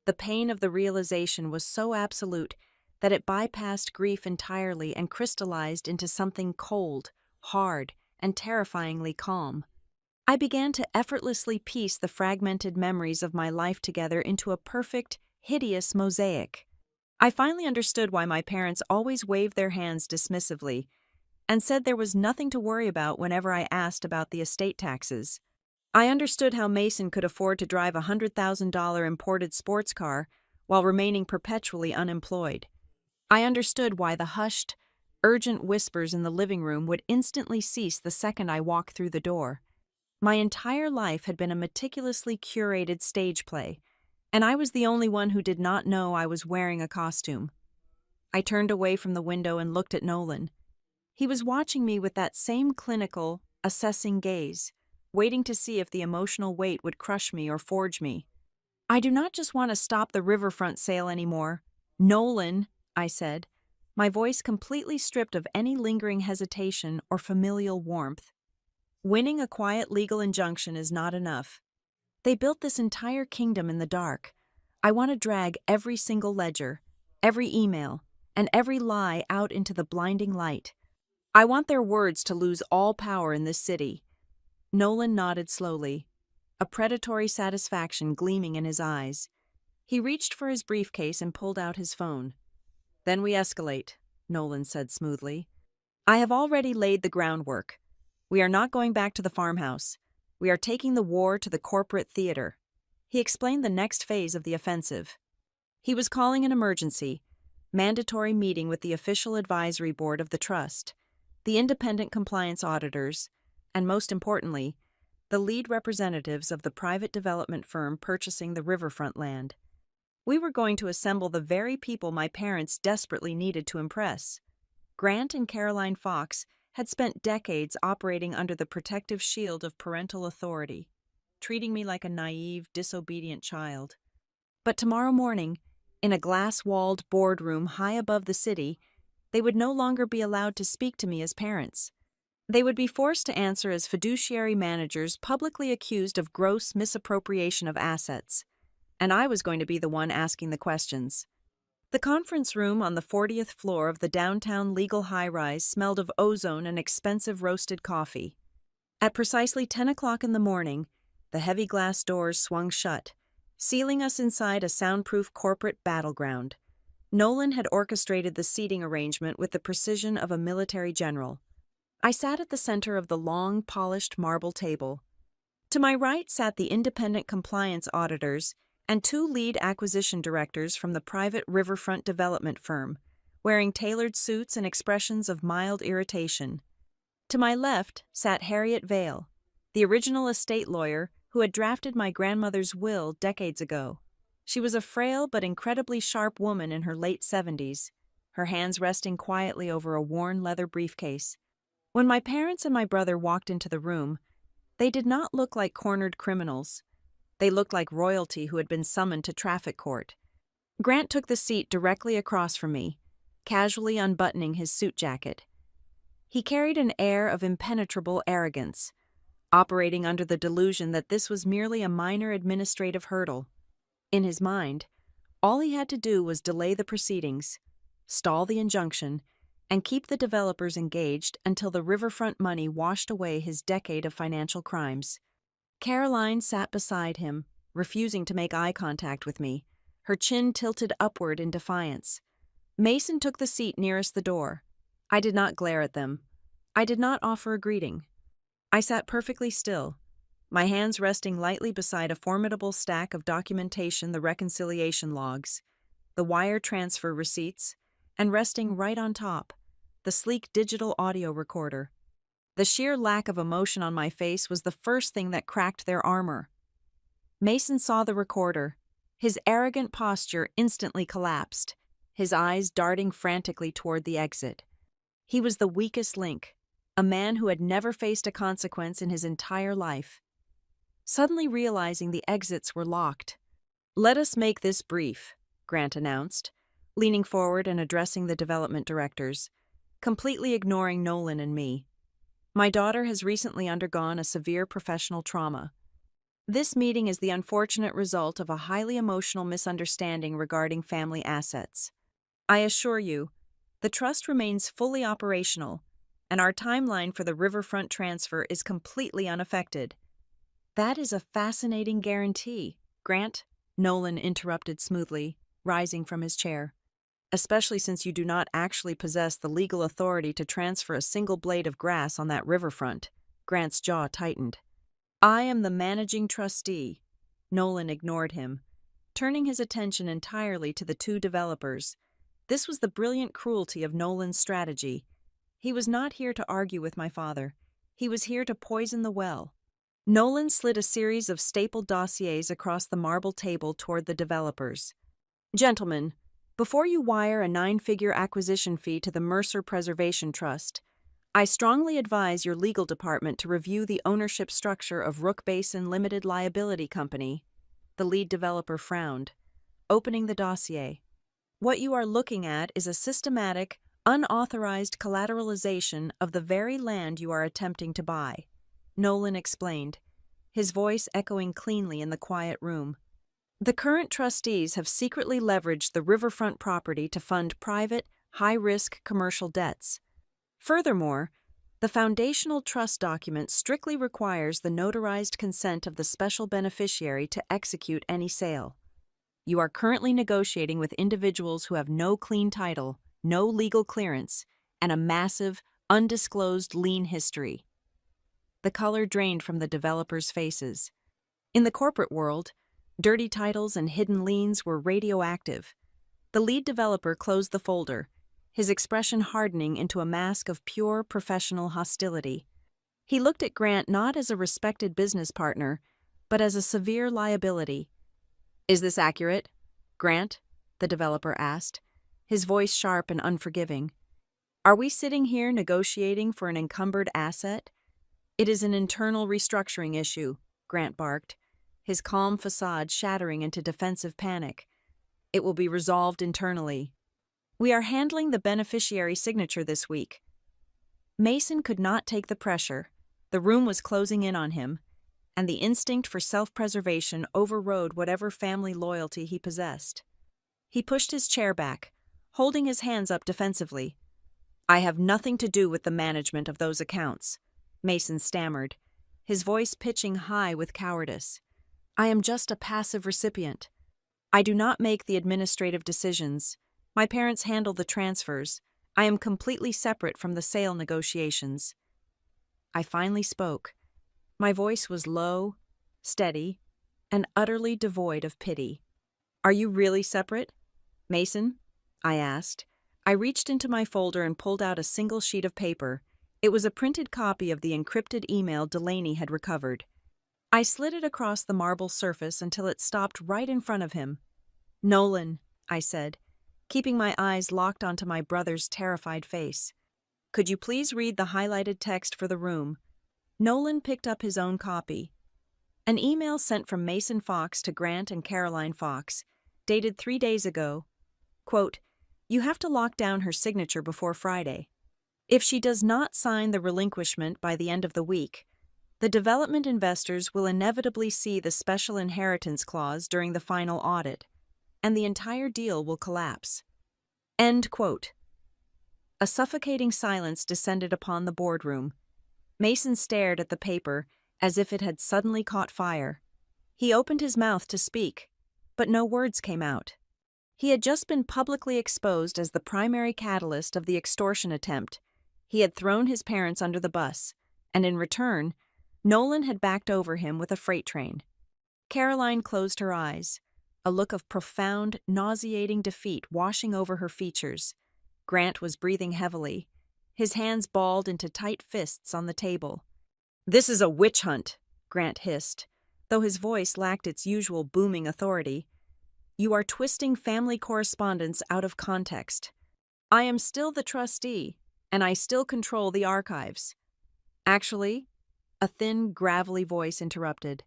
The pain of the realization was so absolute that it bypassed grief entirely and crystallized into something cold, hard, and terrifyingly calm. I began to effortlessly piece the fragmented memories of my life together into a perfect, hideous mosaic. I finally understood why my parents always waved their hands dismissively and said there was nothing to worry about whenever I asked about the estate taxes. I understood how Mason could afford to drive a $100,000 imported sports car while remaining perpetually unemployed. I understood why the hushed, urgent whispers in the living room would instantly cease the second I walked through the door. My entire life had been a meticulously curated stage play, and I was the only one who did not know I was wearing a costume. I turned away from the window and looked at Nolan. He was watching me with that same clinical, assessing gaze, waiting to see if the emotional weight would crush me or forge me. "I do not just want to stop the riverfront sale anymore. Nolan," I said, my voice completely stripped of any lingering hesitation or familial warmth. "Winning a quiet legal injunction is not enough. They built this entire kingdom in the dark. I want to drag every single ledger, every email, and every lie out into the blinding light. I want their words to lose all power in this city." Nolan nodded slowly, a predatory satisfaction gleaming in his eyes. He reached for his briefcase and pulled out his phone. "Then we escalate," Nolan said smoothly. "I have already laid the groundwork. We are not going back to the farmhouse. We are taking the war to the corporate theater." He explained the next phase of the offensive. He was calling an emergency, mandatory meeting with the official advisory board of the trust, the independent compliance auditors, and most importantly, the lead representatives of the private development firm purchasing the riverfront land. We were going to assemble the very people my parents desperately needed to impress. Grant and Caroline Fox had spent decades operating under the protective shield of parental authority, treating me like a naive, disobedient child. But tomorrow morning, in a glass-walled boardroom high above the city, they would no longer be allowed to speak to me as parents. They would be forced to answer as fiduciary managers publicly accused of gross misappropriation of assets, and I was going to be the one asking the questions. The conference room on the 40th floor of the downtown legal high-rise smelled of ozone and expensive roasted coffee. At precisely 10 o'clock in the morning, the heavy glass doors swung shut, sealing us inside a soundproof corporate battleground. Nolan had orchestrated the seating arrangement with the precision of a military general. I sat at the center of the long, polished marble table. To my right sat the independent compliance auditors and two lead acquisition directors from the private riverfront development firm, wearing tailored suits and expressions of mild irritation. To my left sat Harriet Vale, the original estate lawyer who had drafted my grandmother's will decades ago. She was a frail but incredibly sharp woman in her late 70s, her hands resting quietly over a worn leather briefcase. When my parents and my brother walked into the room, they did not look like cornered criminals. They looked like royalty who had been summoned to traffic court. Grant took the seat directly across from me, casually unbuttoning his suit jacket. He carried an air of impenetrable arrogance, operating under the delusion that this was merely a minor administrative hurdle. In his mind, all he had to do was delay the proceedings, stall the injunction, and keep the developers engaged until the riverfront money washed away his decade of financial crimes. Caroline sat beside him, refusing to make eye contact with me, her chin tilted upward in defiance. Mason took the seat nearest the door. I did not glare at them. I did not offer a greeting. I sat perfectly still, my hands resting lightly beside a formidable stack of documentation, the reconciliation logs, the wire transfer receipts, and resting right on top, the sleek digital audio recorder. The sheer lack of emotion on my face was the first thing that cracked their armor. Mason saw the recorder. His arrogant posture instantly collapsed, his eyes darting frantically toward the exit. He was the weakest link, a man who had never faced a consequence in his entire life. Suddenly realizing the exits were locked. "Let us make this brief," Grant announced, leaning forward and addressing the development directors, completely ignoring Nolan and me. "My daughter has recently undergone a severe professional trauma. This meeting is the unfortunate result of a highly emotional misunderstanding regarding family assets. I assure you, the trust remains fully operational, and our timeline for the riverfront transfer is completely unaffected." "That is a fascinating guarantee, Grant," Nolan interrupted smoothly, rising from his chair. "Especially since you do not actually possess the legal authority to transfer a single blade of grass on that riverfront." Grant's jaw tightened. "I am the managing trustee." Nolan ignored him, turning his attention entirely to the two developers. This was the brilliant cruelty of Nolan's strategy. He was not here to argue with my father. He was here to poison the well. Nolan slid a series of stapled dossiers across the marble table toward the developers. "Gentlemen, before you wire a 9-figure acquisition fee to the Mercer Preservation Trust, I strongly advise your legal department to review the ownership structure of Rook Basin Limited Liability Company." The lead developer frowned, opening the dossier. "What you are looking at is a systematic, unauthorized collateralization of the very land you are attempting to buy," Nolan explained, his voice echoing cleanly in the quiet room. "The current trustees have secretly leveraged the riverfront property to fund private, high-risk commercial debts. Furthermore, the foundational trust document strictly requires the notarized consent of the special beneficiary to execute any sale. You are currently negotiating with individuals who have no clean title, no legal clearance, and a massive, undisclosed lien history." The color drained from the developers' faces. In the corporate world, dirty titles and hidden liens were radioactive. The lead developer closed the folder, his expression hardening into a mask of pure professional hostility. He looked at Grant not as a respected business partner, but as a severe liability. "Is this accurate, Grant?" the developer asked, his voice sharp and unforgiving. "Are we sitting here negotiating for an encumbered asset?" "It is an internal restructuring issue," Grant barked, his calm facade shattering into defensive panic. "It will be resolved internally. We are handling the beneficiary signature this week." Mason could not take the pressure. The room was closing in on him, and the instinct for self-preservation overrode whatever family loyalty he possessed. He pushed his chair back, holding his hands up defensively. "I have nothing to do with the management of those accounts," Mason stammered, his voice pitching high with cowardice. "I am just a passive recipient. I do not make the administrative decisions. My parents handle the transfers. I am completely separate from the sale negotiations." I finally spoke. My voice was low, steady, and utterly devoid of pity. "Are you really separate, Mason?" I asked. I reached into my folder and pulled out a single sheet of paper. It was a printed copy of the encrypted email Delaney had recovered. I slid it across the marble surface until it stopped right in front of him. "Nolan," I said, keeping my eyes locked onto my brother's terrified face. "Could you please read the highlighted text for the room?" Nolan picked up his own copy. An email sent from Mason Fox to Grant and Caroline Fox, dated 3 days ago. Quote, "You have to lock down her signature before Friday. If she does not sign the relinquishment by the end of the week, the development investors will inevitably see the special inheritance clause during the final audit, and the entire deal will collapse." End quote. A suffocating silence descended upon the boardroom. Mason stared at the paper as if it had suddenly caught fire. He opened his mouth to speak, but no words came out. He had just been publicly exposed as the primary catalyst of the extortion attempt. He had thrown his parents under the bus, and in return, Nolan had backed over him with a freight train. Caroline closed her eyes, a look of profound, nauseating defeat washing over her features. Grant was breathing heavily, his hands balled into tight fists on the table. "This is a witch hunt," Grant hissed, though his voice lacked its usual booming authority. "You are twisting family correspondence out of context. I am still the trustee, and I still control the archives." "Actually," a thin, gravelly voice interrupted.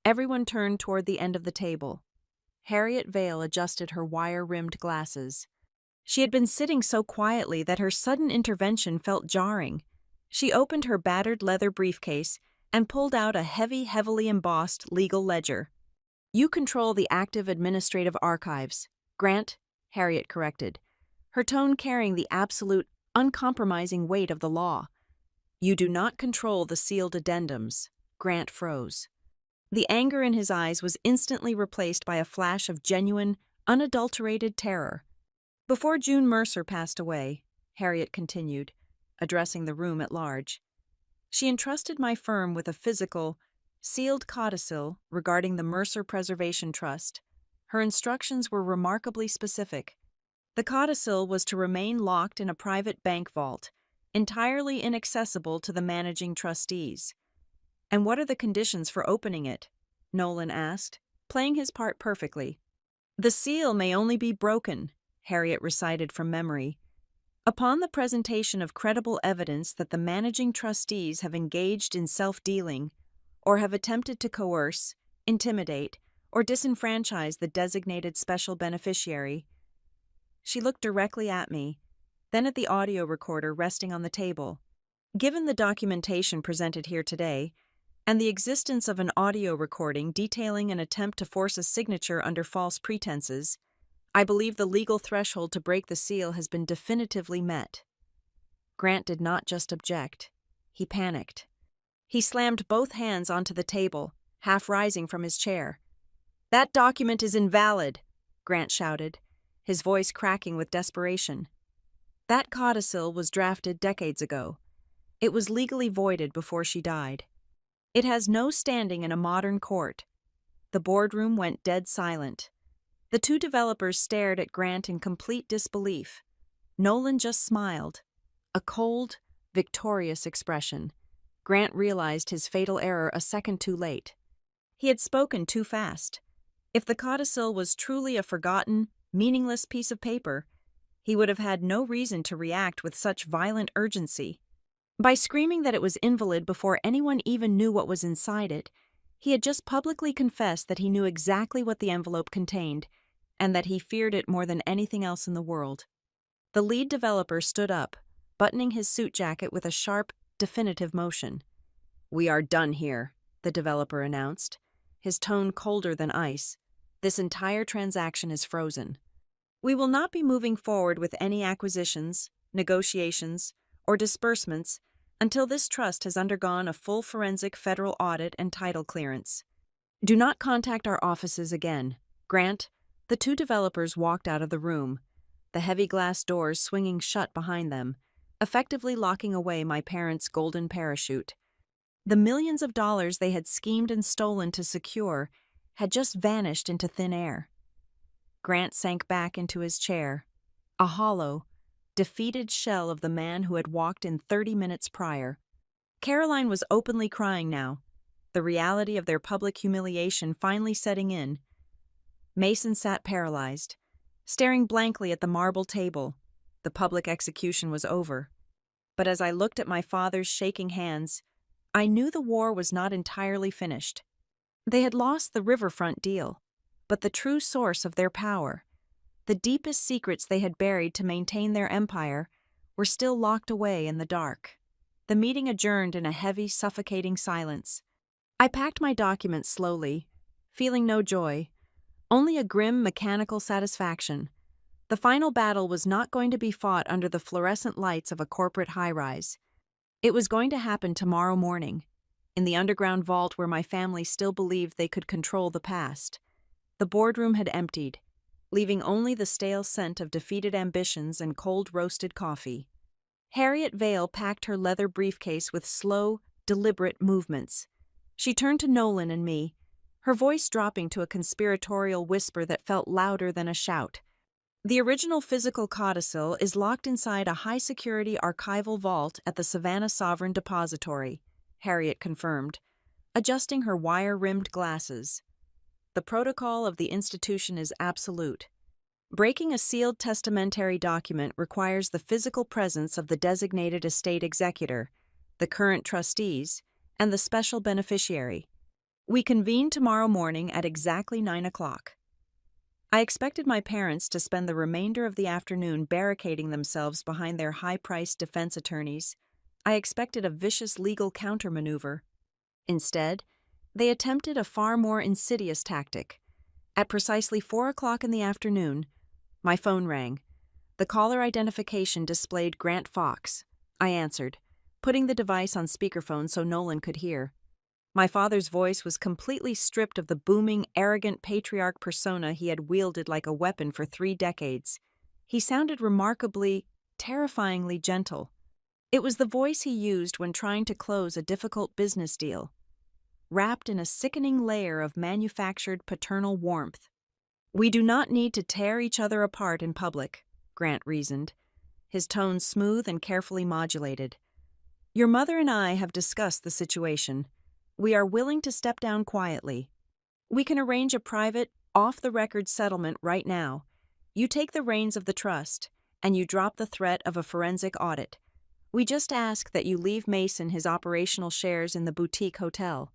Everyone turned toward the end of the table. Harriet Vale adjusted her wire-rimmed glasses. She had been sitting so quietly that her sudden intervention felt jarring. She opened her battered leather briefcase and pulled out a heavily embossed legal ledger. "You control the active administrative archives, Grant," Harriet corrected, her tone carrying the absolute, uncompromising weight of the law. "You do not control the sealed addendums." Grant froze. The anger in his eyes was instantly replaced by a flash of genuine, unadulterated terror. "Before June Mercer passed away," Harriet continued, addressing the room at large, "she entrusted my firm with a physical, sealed codicil regarding the Mercer Preservation Trust. Her instructions were remarkably specific. The codicil was to remain locked in a private bank vault, entirely inaccessible to the managing trustees." "And what are the conditions for opening it?" Nolan asked, playing his part perfectly. "The seal may only be broken," Harriet recited from memory, "upon the presentation of credible evidence that the managing trustees have engaged in self-dealing or have attempted to coerce, intimidate, or disenfranchise the designated special beneficiary." She looked directly at me, then at the audio recorder resting on the table. "Given the documentation presented here today, and the existence of an audio recording detailing an attempt to force a signature under false pretenses, I believe the legal threshold to break the seal has been definitively met." Grant did not just object. He panicked. He slammed both hands onto the table, half rising from his chair. "That document is invalid," Grant shouted, his voice cracking with desperation. "That codicil was drafted decades ago. It was legally voided before she died. It has no standing in a modern court." The boardroom went dead silent. The two developers stared at Grant in complete disbelief. Nolan just smiled, a cold, victorious expression. Grant realized his fatal error a second too late. He had spoken too fast. If the codicil was truly a forgotten, meaningless piece of paper, he would have had no reason to react with such violent urgency. By screaming that it was invalid before anyone even knew what was inside it, he had just publicly confessed that he knew exactly what the envelope contained, and that he feared it more than anything else in the world. The lead developer stood up, buttoning his suit jacket with a sharp, definitive motion. "We are done here," the developer announced, his tone colder than ice. "This entire transaction is frozen. We will not be moving forward with any acquisitions, negotiations, or disbursements until this trust has undergone a full forensic federal audit and title clearance. Do not contact our offices again. Grant." The two developers walked out of the room, the heavy glass doors swinging shut behind them, effectively locking away my parents' golden parachute. The millions of dollars they had schemed and stolen to secure had just vanished into thin air. Grant sank back into his chair, a hollow, defeated shell of the man who had walked in 30 minutes prior. Caroline was openly crying now, the reality of their public humiliation finally setting in. Mason sat paralyzed, staring blankly at the marble table. The public execution was over. But as I looked at my father's shaking hands, I knew the war was not entirely finished. They had lost the riverfront deal, but the true source of their power, the deepest secrets they had buried to maintain their empire, were still locked away in the dark. The meeting adjourned in a heavy, suffocating silence. I packed my documents slowly, feeling no joy, only a grim, mechanical satisfaction. The final battle was not going to be fought under the fluorescent lights of a corporate high-rise. It was going to happen tomorrow morning, in the underground vault where my family still believed they could control the past. The boardroom had emptied, leaving only the stale scent of defeated ambitions and cold roasted coffee. Harriet Vale packed her leather briefcase with slow, deliberate movements. She turned to Nolan and me, her voice dropping to a conspiratorial whisper that felt louder than a shout. The original physical codicil is locked inside a high-security archival vault at the Savannah Sovereign Depository, Harriet confirmed, adjusting her wire-rimmed glasses. The protocol of the institution is absolute. Breaking a sealed testamentary document requires the physical presence of the designated estate executor, the current trustees, and the special beneficiary. We convene tomorrow morning at exactly 9 o'clock. I expected my parents to spend the remainder of the afternoon barricading themselves behind their high-priced defense attorneys. I expected a vicious legal countermaneuver. Instead, they attempted a far more insidious tactic. At precisely 4 o'clock in the afternoon, my phone rang. The caller identification displayed Grant Fox. I answered, putting the device on speakerphone so Nolan could hear. My father's voice was completely stripped of the booming, arrogant patriarch persona he had wielded like a weapon for 3 decades. He sounded remarkably, terrifyingly gentle. It was the voice he used when trying to close a difficult business deal, wrapped in a sickening layer of manufactured paternal warmth. "We do not need to tear each other apart in public," Grant reasoned, his tone smooth and carefully modulated. "Your mother and I have discussed the situation. We are willing to step down quietly. We can arrange a private, off-the-record settlement right now. You take the reins of the trust, and you drop the threat of a forensic audit. We just ask that you leave Mason his operational shares in the boutique hotel.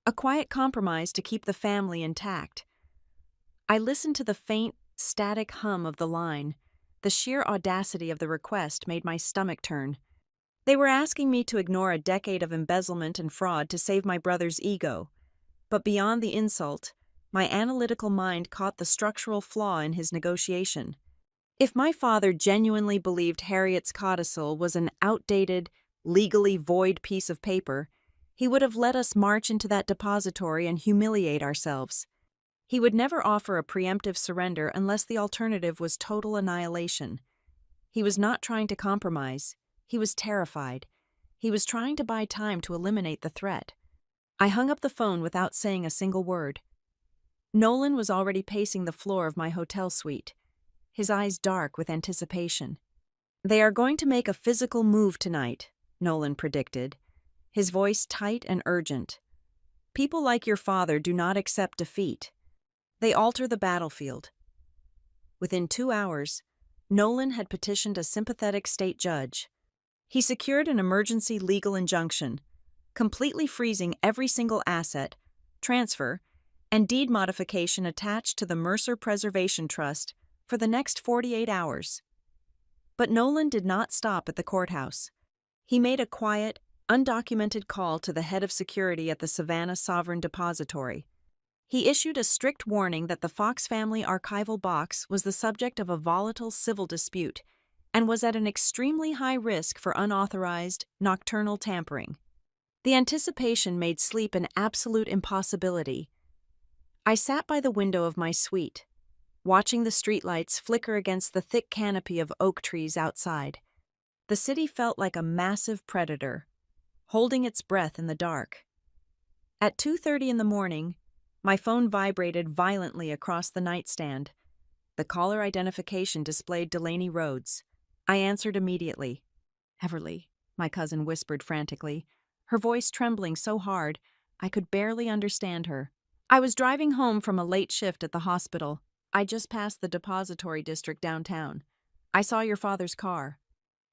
A quiet compromise to keep the family intact." I listened to the faint, static hum of the line. The sheer audacity of the request made my stomach turn. They were asking me to ignore a decade of embezzlement and fraud to save my brother's ego. But beyond the insult, my analytical mind caught the structural flaw in his negotiation. If my father genuinely believed Harriet's codicil was an outdated, legally void piece of paper, he would have let us march into that depository and humiliate ourselves. He would never offer a preemptive surrender unless the alternative was total annihilation. He was not trying to compromise. He was terrified. He was trying to buy time to eliminate the threat. I hung up the phone without saying a single word. Nolan was already pacing the floor of my hotel suite, his eyes dark with anticipation. "They are going to make a physical move tonight," Nolan predicted, his voice tight and urgent. "People like your father do not accept defeat. They alter the battlefield." Within 2 hours, Nolan had petitioned a sympathetic state judge. He secured an emergency legal injunction, completely freezing every single asset, transfer, and deed modification attached to the Mercer Preservation Trust for the next 48 hours. But Nolan did not stop at the courthouse. He made a quiet, undocumented call to the head of security at the Savannah Sovereign Depository. He issued a strict warning that the Fox family archival box was the subject of a volatile civil dispute and was at an extremely high risk for unauthorized, nocturnal tampering. The anticipation made sleep an absolute impossibility. I sat by the window of my suite, watching the streetlights flicker against the thick canopy of oak trees outside. The city felt like a massive predator, holding its breath in the dark. At 2:30 in the morning, my phone vibrated violently across the nightstand. The caller identification displayed Delaney Rhodes. I answered immediately. "Everly," my cousin whispered frantically, her voice trembling so hard I could barely understand her. "I was driving home from a late shift at the hospital. I just passed the depository district downtown. I saw your father's car.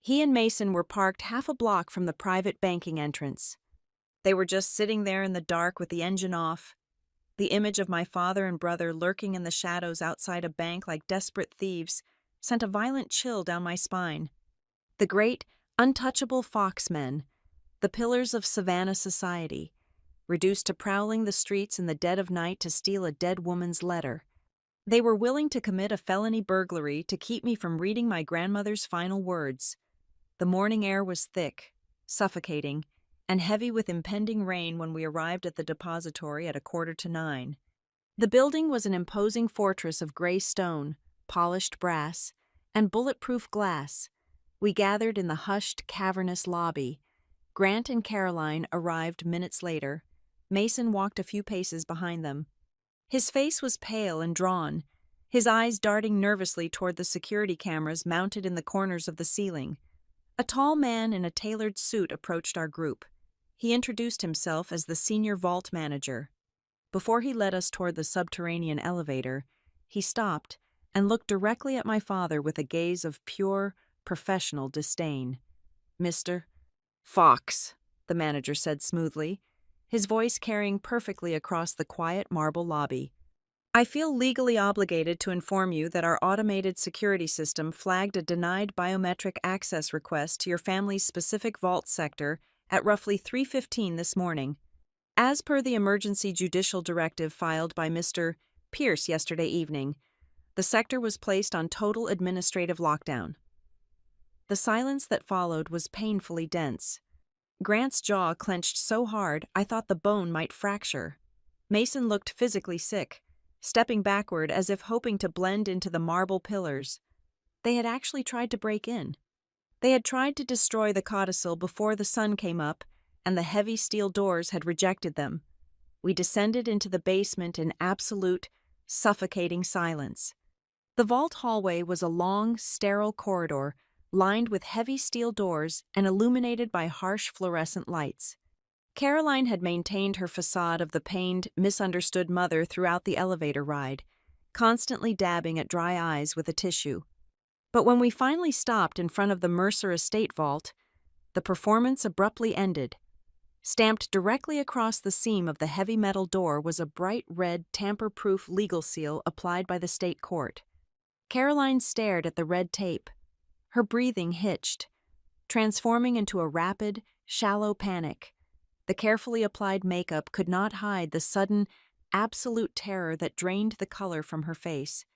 He and Mason were parked half a block from the private banking entrance. They were just sitting there in the dark with the engine off. The image of my father and brother lurking in the shadows outside a bank like desperate thieves sent a violent chill down my spine. The great, untouchable Foxmen, the pillars of Savannah society, reduced to prowling the streets in the dead of night to steal a dead woman's letter. They were willing to commit a felony burglary to keep me from reading my grandmother's final words. The morning air was thick, suffocating, and heavy with impending rain when we arrived at the depository at 8:45. The building was an imposing fortress of gray stone, polished brass, and bulletproof glass. We gathered in the hushed, cavernous lobby. Grant and Caroline arrived minutes later. Mason walked a few paces behind them. His face was pale and drawn, his eyes darting nervously toward the security cameras mounted in the corners of the ceiling. A tall man in a tailored suit approached our group. He introduced himself as the senior vault manager. Before he led us toward the subterranean elevator, he stopped and looked directly at my father with a gaze of pure, professional disdain. "Mr. Fox," the manager said smoothly, his voice carrying perfectly across the quiet marble lobby. "I feel legally obligated to inform you that our automated security system flagged a denied biometric access request to your family's specific vault sector at roughly 3:15 this morning. As per the emergency judicial directive filed by Mr. Pierce yesterday evening, the sector was placed on total administrative lockdown." The silence that followed was painfully dense. Grant's jaw clenched so hard I thought the bone might fracture. Mason looked physically sick, stepping backward as if hoping to blend into the marble pillars. They had actually tried to break in. They had tried to destroy the codicil before the sun came up, and the heavy steel doors had rejected them. We descended into the basement in absolute, suffocating silence. The vault hallway was a long, sterile corridor lined with heavy steel doors and illuminated by harsh fluorescent lights. Caroline had maintained her facade of the pained, misunderstood mother throughout the elevator ride, constantly dabbing at dry eyes with a tissue. But when we finally stopped in front of the Mercer Estate vault, the performance abruptly ended. Stamped directly across the seam of the heavy metal door was a bright red tamper-proof legal seal applied by the state court. Caroline stared at the red tape. Her breathing hitched, transforming into a rapid, shallow panic. The carefully applied makeup could not hide the sudden, absolute terror that drained the color from her face.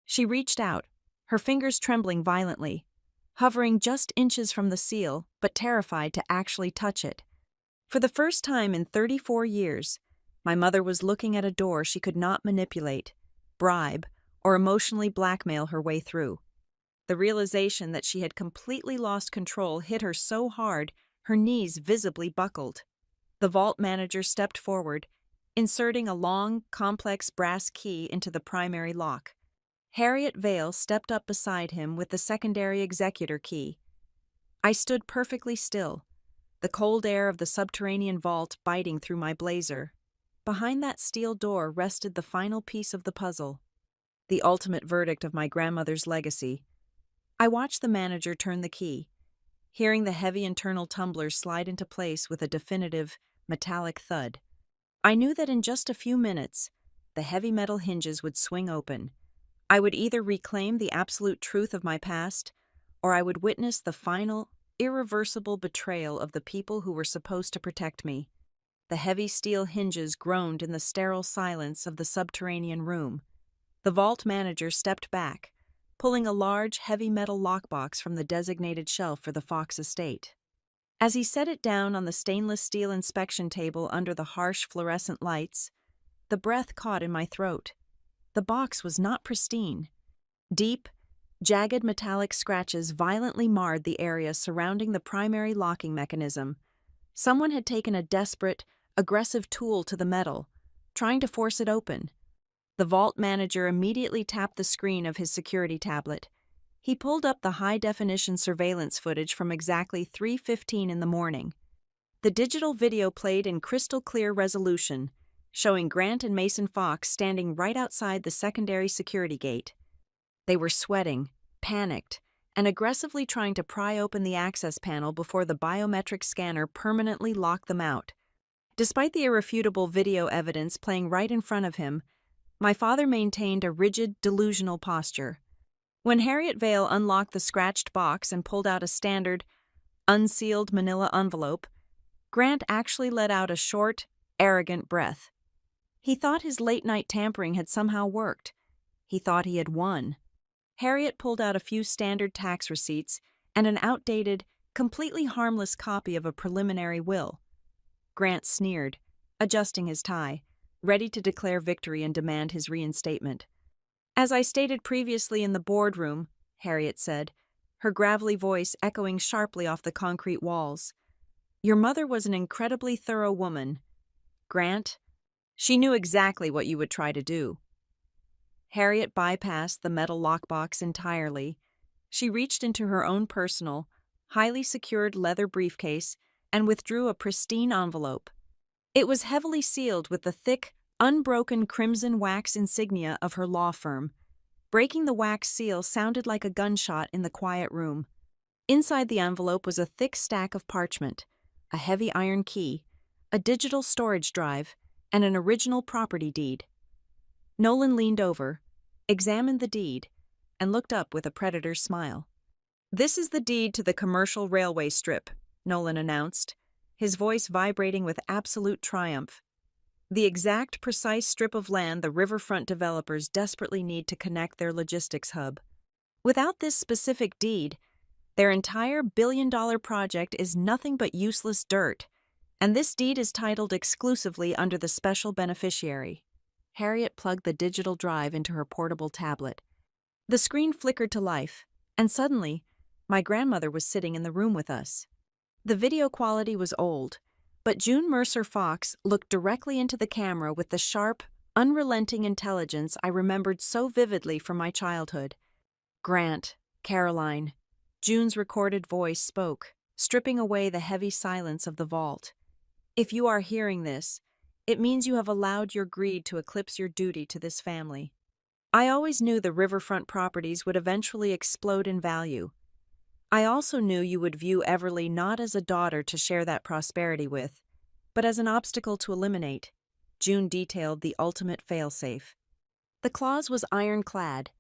She reached out, her fingers trembling violently, hovering just inches from the seal, but terrified to actually touch it. For the first time in 34 years, my mother was looking at a door she could not manipulate, bribe, or emotionally blackmail her way through. The realization that she had completely lost control hit her so hard, her knees visibly buckled. The vault manager stepped forward, inserting a long, complex brass key into the primary lock. Harriet Vale stepped up beside him with the secondary executor key. I stood perfectly still, the cold air of the subterranean vault biting through my blazer. Behind that steel door rested the final piece of the puzzle, the ultimate verdict of my grandmother's legacy. I watched the manager turn the key, hearing the heavy internal tumblers slide into place with a definitive, metallic thud. I knew that in just a few minutes, the heavy metal hinges would swing open. I would either reclaim the absolute truth of my past, or I would witness the final, irreversible betrayal of the people who were supposed to protect me. The heavy steel hinges groaned in the sterile silence of the subterranean room. The vault manager stepped back, pulling a large, heavy metal lockbox from the designated shelf for the Fox estate. As he set it down on the stainless steel inspection table under the harsh fluorescent lights, the breath caught in my throat. The box was not pristine. Deep, jagged metallic scratches violently marred the area surrounding the primary locking mechanism. Someone had taken a desperate, aggressive tool to the metal, trying to force it open. The vault manager immediately tapped the screen of his security tablet. He pulled up the high-definition surveillance footage from exactly 3:15 in the morning. The digital video played in crystal-clear resolution, showing Grant and Mason Fox standing right outside the secondary security gate. They were sweating, panicked, and aggressively trying to pry open the access panel before the biometric scanner permanently locked them out. Despite the irrefutable video evidence playing right in front of him, my father maintained a rigid, delusional posture. When Harriet Vale unlocked the scratched box and pulled out a standard, unsealed manila envelope, Grant actually let out a short, arrogant breath. He thought his late-night tampering had somehow worked. He thought he had won. Harriet pulled out a few standard tax receipts and an outdated, completely harmless copy of a preliminary will. Grant sneered, adjusting his tie, ready to declare victory and demand his reinstatement. "As I stated previously in the boardroom," Harriet said, her gravelly voice echoing sharply off the concrete walls, "your mother was an incredibly thorough woman. Grant, she knew exactly what you would try to do." Harriet bypassed the metal lockbox entirely. She reached into her own personal, highly secured leather briefcase and withdrew a pristine envelope. It was heavily sealed with the thick, unbroken crimson wax insignia of her law firm. Breaking the wax seal sounded like a gunshot in the quiet room. Inside the envelope was a thick stack of parchment, a heavy iron key, a digital storage drive, and an original property deed. Nolan leaned over, examined the deed, and looked up with a predator's smile. "This is the deed to the commercial railway strip," Nolan announced, his voice vibrating with absolute triumph. "The exact, precise strip of land the riverfront developers desperately need to connect their logistics hub. Without this specific deed, their entire billion-dollar project is nothing but useless dirt, and this deed is titled exclusively under the special beneficiary." Harriet plugged the digital drive into her portable tablet. The screen flickered to life, and suddenly, my grandmother was sitting in the room with us. The video quality was old, but June Mercer Fox looked directly into the camera with the sharp, unrelenting intelligence I remembered so vividly from my childhood. "Grant, Caroline," June's recorded voice spoke, stripping away the heavy silence of the vault. "If you are hearing this, it means you have allowed your greed to eclipse your duty to this family. I always knew the riverfront properties would eventually explode in value. I also knew you would view Everly not as a daughter to share that prosperity with, but as an obstacle to eliminate." June detailed the ultimate failsafe. The clause was ironclad.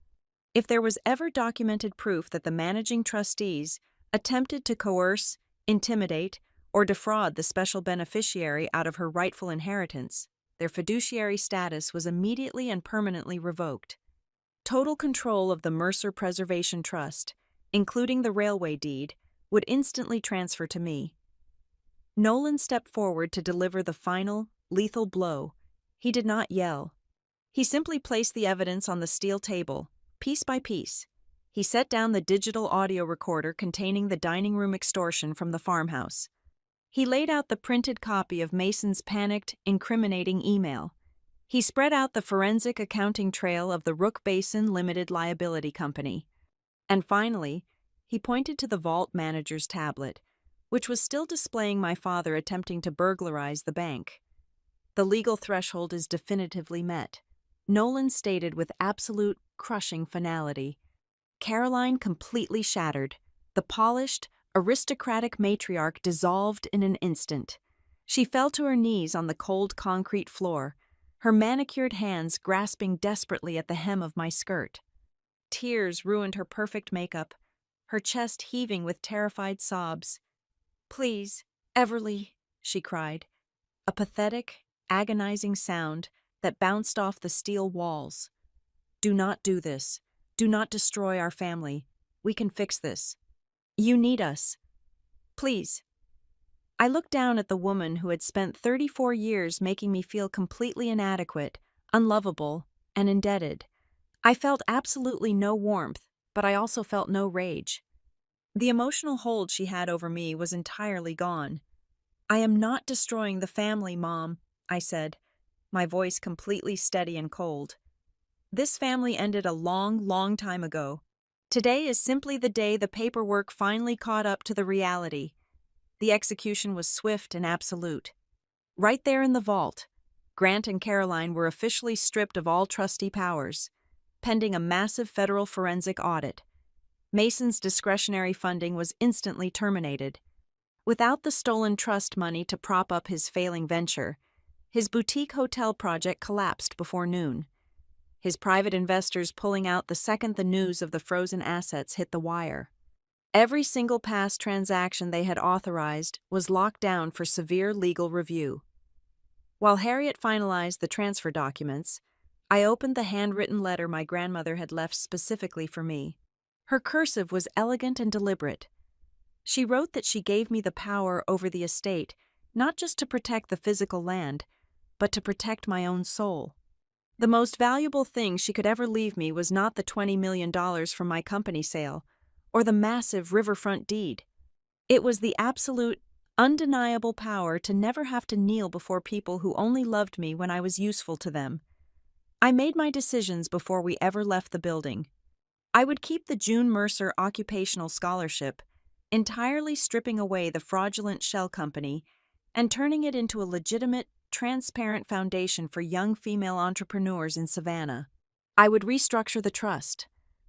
If there was ever documented proof that the managing trustees attempted to coerce, intimidate, or defraud the special beneficiary out of her rightful inheritance, their fiduciary status was immediately and permanently revoked. Total control of the Mercer Preservation Trust, including the railway deed, would instantly transfer to me. Nolan stepped forward to deliver the final, lethal blow. He did not yell. He simply placed the evidence on the steel table, piece by piece. He set down the digital audio recorder containing the dining room extortion from the farmhouse. He laid out the printed copy of Mason's panicked, incriminating email. He spread out the forensic accounting trail of the Rook Basin Limited Liability Company. And finally, he pointed to the vault manager's tablet, which was still displaying my father attempting to burglarize the bank. "The legal threshold is definitively met," Nolan stated with absolute, crushing finality. Caroline completely shattered. The polished, aristocratic matriarch dissolved in an instant. She fell to her knees on the cold concrete floor, her manicured hands grasping desperately at the hem of my skirt. Tears ruined her perfect makeup, her chest heaving with terrified sobs. "Please, Everly," she cried, a pathetic, agonizing sound that bounced off the steel walls. "Do not do this. Do not destroy our family. We can fix this. You need us. Please." I looked down at the woman who had spent 34 years making me feel completely inadequate, unlovable, and indebted. I felt absolutely no warmth, but I also felt no rage. The emotional hold she had over me was entirely gone. I am not destroying the family, Mom, I said, my voice completely steady and cold. This family ended a long, long time ago. Today is simply the day the paperwork finally caught up to the reality. The execution was swift and absolute. Right there in the vault, Grant and Caroline were officially stripped of all trustee powers, pending a massive federal forensic audit. Mason's discretionary funding was instantly terminated. Without the stolen trust money to prop up his failing venture, his boutique hotel project collapsed before noon. His private investors pulling out the second the news of the frozen assets hit the wire. Every single past transaction they had authorized was locked down for severe legal review. While Harriet finalized the transfer documents, I opened the handwritten letter my grandmother had left specifically for me. Her cursive was elegant and deliberate. She wrote that she gave me the power over the estate, not just to protect the physical land, but to protect my own soul. The most valuable thing she could ever leave me was not the $20 million from my company sale, or the massive riverfront deed. It was the absolute, undeniable power to never have to kneel before people who only loved me when I was useful to them. I made my decisions before we ever left the building. I would keep the June Mercer Occupational Scholarship, entirely stripping away the fraudulent shell company and turning it into a legitimate, transparent foundation for young female entrepreneurs in Savannah. I would restructure the trust,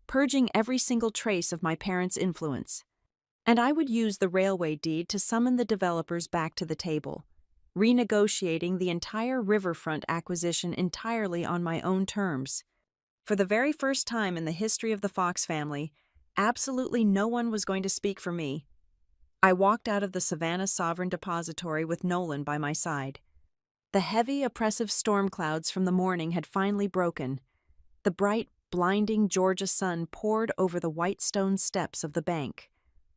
purging every single trace of my parents' influence. And I would use the railway deed to summon the developers back to the table, renegotiating the entire riverfront acquisition entirely on my own terms. For the very first time in the history of the Fox family, absolutely no one was going to speak for me. I walked out of the Savannah Sovereign Depository with Nolan by my side. The heavy, oppressive storm clouds from the morning had finally broken. The bright, blinding Georgia sun poured over the white stone steps of the bank,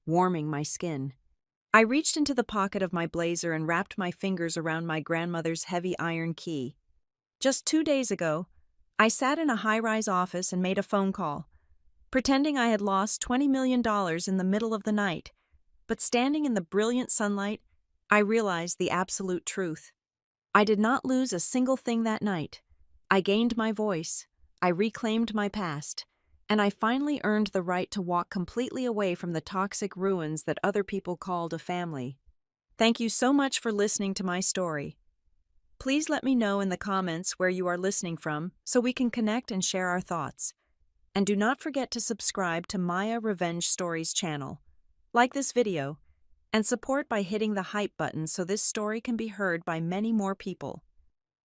warming my skin. I reached into the pocket of my blazer and wrapped my fingers around my grandmother's heavy iron key. Just 2 days ago, I sat in a high-rise office and made a phone call, pretending I had lost $20 million in the middle of the night. But standing in the brilliant sunlight, I realized the absolute truth. I did not lose a single thing that night. I gained my voice, I reclaimed my past, and I finally earned the right to walk completely away from the toxic ruins that other people called a family. Thank you so much for listening to my story. Please let me know in the comments where you are listening from so we can connect and share our thoughts. And do not forget to subscribe to Maya Revenge Stories channel. Like this video, and support by hitting the hype button so this story can be heard by many more people.